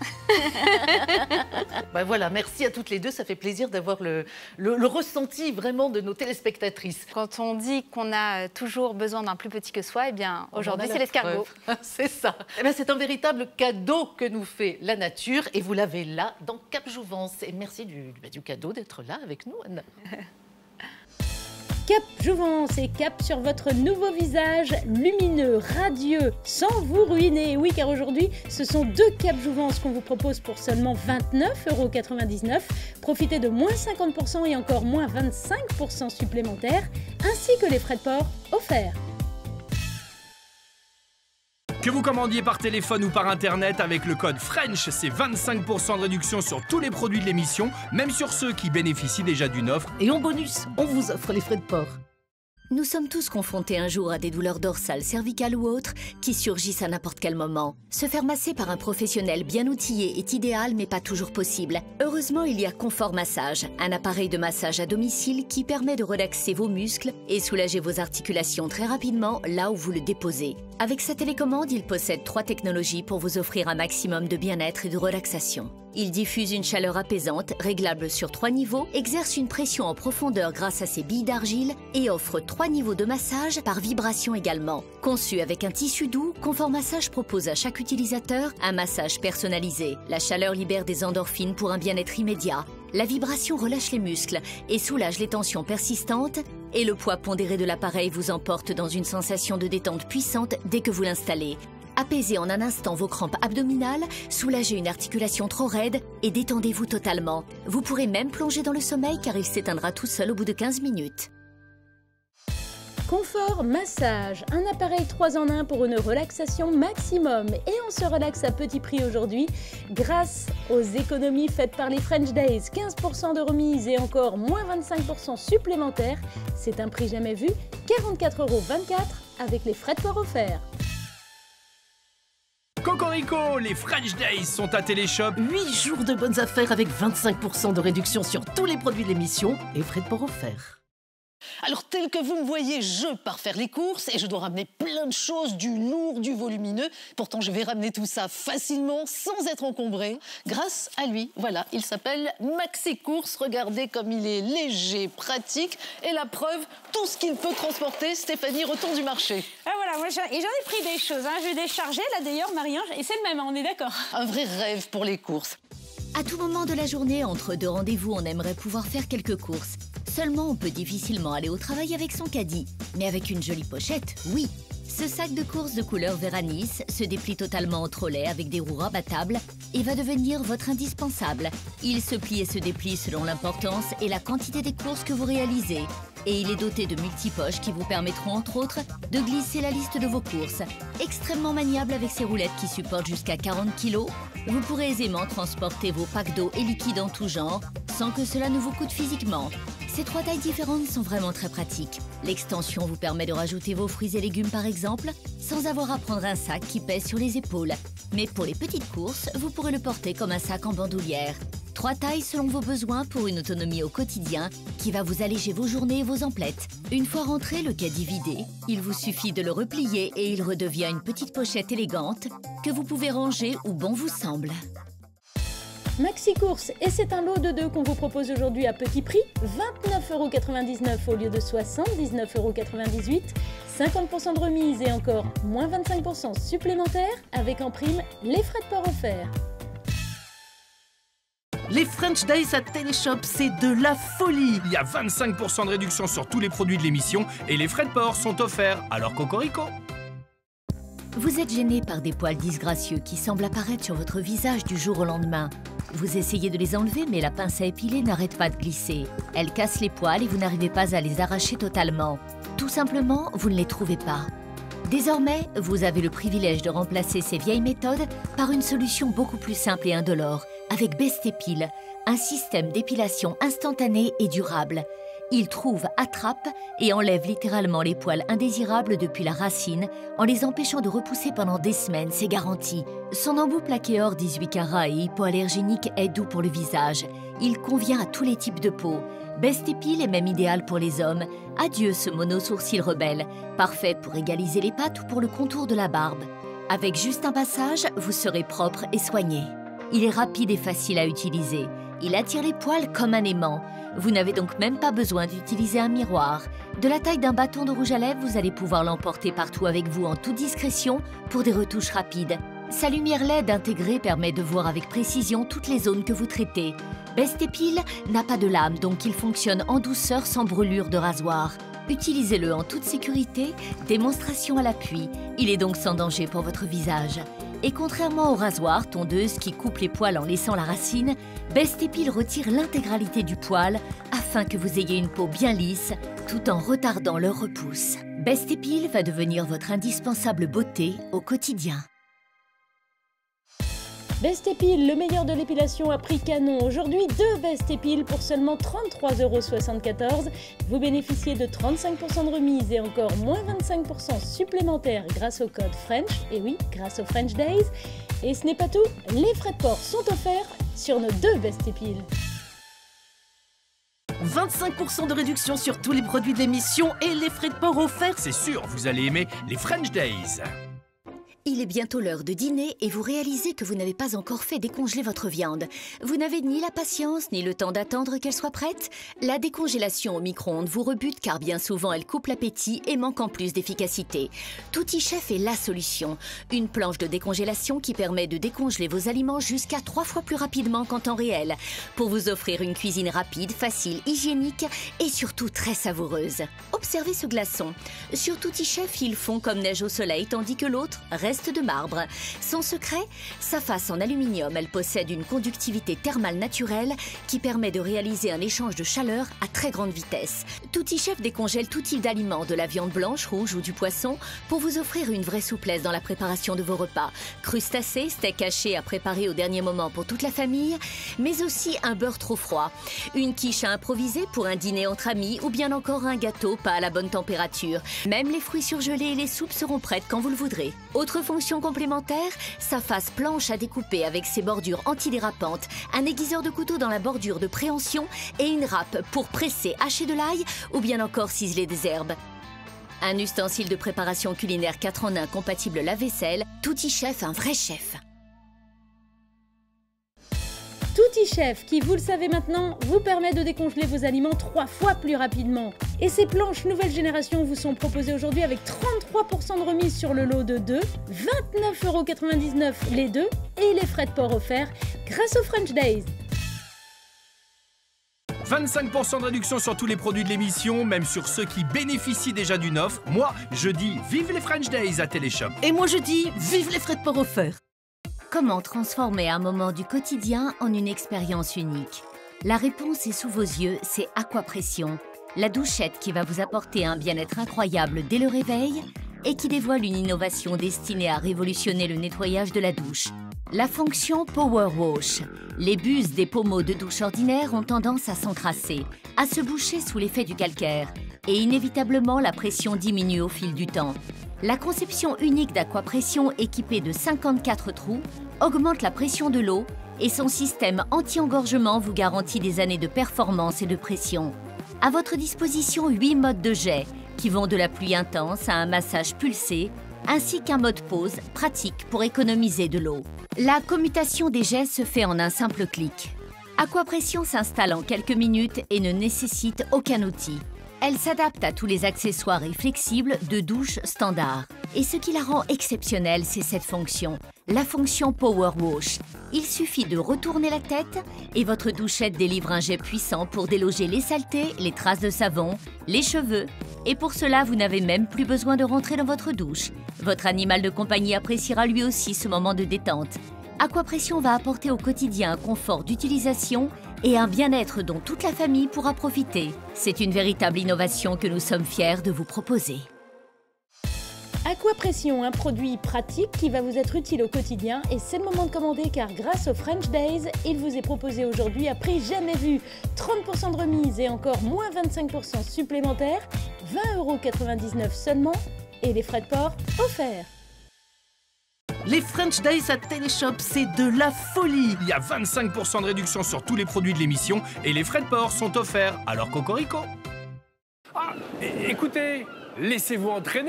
Voilà, merci à toutes les deux. Ça fait plaisir d'avoir le ressenti vraiment de nos téléspectatrices. Quand on dit qu'on a toujours besoin d'un plus petit que soi, eh bien aujourd'hui c'est l'escargot. C'est ça. C'est un véritable cadeau que nous fait la nature et vous l'avez là dans Cap Jouvence. Et merci du cadeau d'être là avec nous, Anna. Cap Jouvence et cap sur votre nouveau visage lumineux, radieux, sans vous ruiner. Oui, car aujourd'hui, ce sont 2 Cap Jouvence qu'on vous propose pour seulement 29,99 €. Profitez de moins 50% et encore moins 25% supplémentaires, ainsi que les frais de port offerts. Que vous commandiez par téléphone ou par internet avec le code FRENCH, c'est 25% de réduction sur tous les produits de l'émission, même sur ceux qui bénéficient déjà d'une offre. Et en bonus, on vous offre les frais de port. Nous sommes tous confrontés un jour à des douleurs dorsales, cervicales ou autres qui surgissent à n'importe quel moment. Se faire masser par un professionnel bien outillé est idéal mais pas toujours possible. Heureusement, il y a Confort Massage, un appareil de massage à domicile qui permet de relaxer vos muscles et soulager vos articulations très rapidement là où vous le déposez. Avec sa télécommande, il possède 3 technologies pour vous offrir un maximum de bien-être et de relaxation. Il diffuse une chaleur apaisante, réglable sur 3 niveaux, exerce une pression en profondeur grâce à ses billes d'argile et offre 3 niveaux de massage par vibration également. Conçu avec un tissu doux, Confort Massage propose à chaque utilisateur un massage personnalisé. La chaleur libère des endorphines pour un bien-être immédiat. La vibration relâche les muscles et soulage les tensions persistantes. Et le poids pondéré de l'appareil vous emporte dans une sensation de détente puissante dès que vous l'installez. Apaisez en un instant vos crampes abdominales, soulagez une articulation trop raide et détendez-vous totalement. Vous pourrez même plonger dans le sommeil car il s'éteindra tout seul au bout de 15 minutes. Confort Massage, un appareil 3 en 1 pour une relaxation maximum. Et on se relaxe à petit prix aujourd'hui grâce aux économies faites par les French Days. 15% de remise et encore moins 25% supplémentaires. C'est un prix jamais vu, 44,24 € avec les frais de port offerts. Cocorico, les French Days sont à Téléshop. 8 jours de bonnes affaires avec 25% de réduction sur tous les produits de l'émission et frais de port offerts. Alors, tel que vous me voyez, je pars faire les courses et je dois ramener plein de choses, du lourd, du volumineux. Pourtant, je vais ramener tout ça facilement, sans être encombré, grâce à lui. Voilà, il s'appelle Maxi Course. Regardez comme il est léger, pratique. Et la preuve, tout ce qu'il peut transporter. Stéphanie, retourne du marché. Ah voilà, moi j'en ai pris des choses. Je vais décharger, là d'ailleurs, Marie-Ange, et c'est le même, on est d'accord. Un vrai rêve pour les courses. À tout moment de la journée, entre 2 rendez-vous, on aimerait pouvoir faire quelques courses. Seulement, on peut difficilement aller au travail avec son caddie. Mais avec une jolie pochette, oui. Ce sac de courses de couleur Véranis se déplie totalement en trolley avec des roues rabattables et va devenir votre indispensable. Il se plie et se déplie selon l'importance et la quantité des courses que vous réalisez. Et il est doté de multipoches qui vous permettront, entre autres, de glisser la liste de vos courses. Extrêmement maniable avec ses roulettes qui supportent jusqu'à 40 kg, vous pourrez aisément transporter vos packs d'eau et liquides en tout genre, sans que cela ne vous coûte physiquement. Ces 3 tailles différentes sont vraiment très pratiques. L'extension vous permet de rajouter vos fruits et légumes par exemple, sans avoir à prendre un sac qui pèse sur les épaules. Mais pour les petites courses, vous pourrez le porter comme un sac en bandoulière. 3 tailles selon vos besoins pour une autonomie au quotidien qui va vous alléger vos journées et vos emplettes. Une fois rentré le caddie vidé, il vous suffit de le replier et il redevient une petite pochette élégante que vous pouvez ranger où bon vous semble. Maxi Course, et c'est un lot de 2 qu'on vous propose aujourd'hui à petit prix, 29,99 € au lieu de 79,98 €, 50% de remise et encore moins 25% supplémentaires avec en prime les frais de port offerts. Les French Days à Téléshop, c'est de la folie. Il y a 25% de réduction sur tous les produits de l'émission et les frais de port sont offerts. Alors Cocorico. Vous êtes gêné par des poils disgracieux qui semblent apparaître sur votre visage du jour au lendemain. Vous essayez de les enlever, mais la pince à épiler n'arrête pas de glisser. Elle casse les poils et vous n'arrivez pas à les arracher totalement. Tout simplement, vous ne les trouvez pas. Désormais, vous avez le privilège de remplacer ces vieilles méthodes par une solution beaucoup plus simple et indolore, avec Bestépile, un système d'épilation instantané et durable. Il trouve, attrape et enlève littéralement les poils indésirables depuis la racine en les empêchant de repousser pendant des semaines, c'est garanti. Son embout plaqué or 18 carats et hypoallergénique est doux pour le visage. Il convient à tous les types de peau. Bestépile est même idéal pour les hommes. Adieu ce mono-sourcil rebelle, parfait pour égaliser les pattes ou pour le contour de la barbe. Avec juste un passage, vous serez propre et soigné. Il est rapide et facile à utiliser. Il attire les poils comme un aimant. Vous n'avez donc même pas besoin d'utiliser un miroir. De la taille d'un bâton de rouge à lèvres, vous allez pouvoir l'emporter partout avec vous en toute discrétion pour des retouches rapides. Sa lumière LED intégrée permet de voir avec précision toutes les zones que vous traitez. Bestépile n'a pas de lame, donc il fonctionne en douceur sans brûlure de rasoir. Utilisez-le en toute sécurité, démonstration à l'appui. Il est donc sans danger pour votre visage. Et contrairement au rasoir, tondeuse qui coupe les poils en laissant la racine, Best Epil retire l'intégralité du poil afin que vous ayez une peau bien lisse tout en retardant leur repousse. Best Epil va devenir votre indispensable beauté au quotidien. Best Epil, le meilleur de l'épilation à prix canon. Aujourd'hui, 2 Best Epil pour seulement 33,74 €. Vous bénéficiez de 35% de remise et encore moins 25% supplémentaires grâce au code French. Et oui, grâce aux French Days. Et ce n'est pas tout, les frais de port sont offerts sur nos 2 Best Epil. 25% de réduction sur tous les produits de l'émission et les frais de port offerts. C'est sûr, vous allez aimer les French Days. Il est bientôt l'heure de dîner et vous réalisez que vous n'avez pas encore fait décongeler votre viande. Vous n'avez ni la patience ni le temps d'attendre qu'elle soit prête. La décongélation au micro-ondes vous rebute car bien souvent elle coupe l'appétit et manque en plus d'efficacité. Tutti Chef est la solution. Une planche de décongélation qui permet de décongeler vos aliments jusqu'à 3 fois plus rapidement qu'en temps réel pour vous offrir une cuisine rapide, facile, hygiénique et surtout très savoureuse. Observez ce glaçon. Sur Tutti Chef, ils font comme neige au soleil tandis que l'autre reste de marbre. Son secret, sa face en aluminium. Elle possède une conductivité thermale naturelle qui permet de réaliser un échange de chaleur à très grande vitesse. Tutti Chef décongèle tout type d'aliments, de la viande blanche, rouge ou du poisson, pour vous offrir une vraie souplesse dans la préparation de vos repas. Crustacés, steak haché à préparer au dernier moment pour toute la famille, mais aussi un beurre trop froid, une quiche à improviser pour un dîner entre amis ou bien encore un gâteau pas à la bonne température. Même les fruits surgelés et les soupes seront prêtes quand vous le voudrez. Autre fonction complémentaire, sa face planche à découper avec ses bordures antidérapantes, un aiguiseur de couteau dans la bordure de préhension et une râpe pour presser, hacher de l'ail ou bien encore ciseler des herbes. Un ustensile de préparation culinaire 4 en 1 compatible lave-vaisselle, Tutti Chef, un vrai chef. Tutti Chef, qui, vous le savez maintenant, vous permet de décongeler vos aliments 3 fois plus rapidement. Et ces planches nouvelle génération vous sont proposées aujourd'hui avec 33% de remise sur le lot de 2, 29,99 € les deux et les frais de port offerts grâce aux French Days. 25% de réduction sur tous les produits de l'émission, même sur ceux qui bénéficient déjà d'une offre. Moi, je dis vive les French Days à Téléshop. Et moi, je dis vive les frais de port offerts. Comment transformer un moment du quotidien en une expérience unique? La réponse est sous vos yeux, c'est Aquapression, la douchette qui va vous apporter un bien-être incroyable dès le réveil et qui dévoile une innovation destinée à révolutionner le nettoyage de la douche. La fonction Power Wash. Les buses des pommeaux de douche ordinaires ont tendance à s'encrasser, à se boucher sous l'effet du calcaire et inévitablement la pression diminue au fil du temps. La conception unique d'Aquapression équipée de 54 trous augmente la pression de l'eau et son système anti-engorgement vous garantit des années de performance et de pression. À votre disposition 8 modes de jet qui vont de la pluie intense à un massage pulsé ainsi qu'un mode pause pratique pour économiser de l'eau. La commutation des jets se fait en un simple clic. Aquapression s'installe en quelques minutes et ne nécessite aucun outil. Elle s'adapte à tous les accessoires et flexibles de douche standard. Et ce qui la rend exceptionnelle, c'est cette fonction, la fonction Power Wash. Il suffit de retourner la tête et votre douchette délivre un jet puissant pour déloger les saletés, les traces de savon, les cheveux. Et pour cela, vous n'avez même plus besoin de rentrer dans votre douche. Votre animal de compagnie appréciera lui aussi ce moment de détente. Aquapression va apporter au quotidien un confort d'utilisation et un bien-être dont toute la famille pourra profiter. C'est une véritable innovation que nous sommes fiers de vous proposer. Aquapression, un produit pratique qui va vous être utile au quotidien et c'est le moment de commander car grâce aux French Days, il vous est proposé aujourd'hui à prix jamais vu. 30% de remise et encore moins 25% supplémentaires, 20,99 € seulement et les frais de port offerts. Les French Days à Téléshop, c'est de la folie. Il y a 25% de réduction sur tous les produits de l'émission et les frais de port sont offerts. Alors cocorico. Ah, écoutez, laissez-vous entraîner.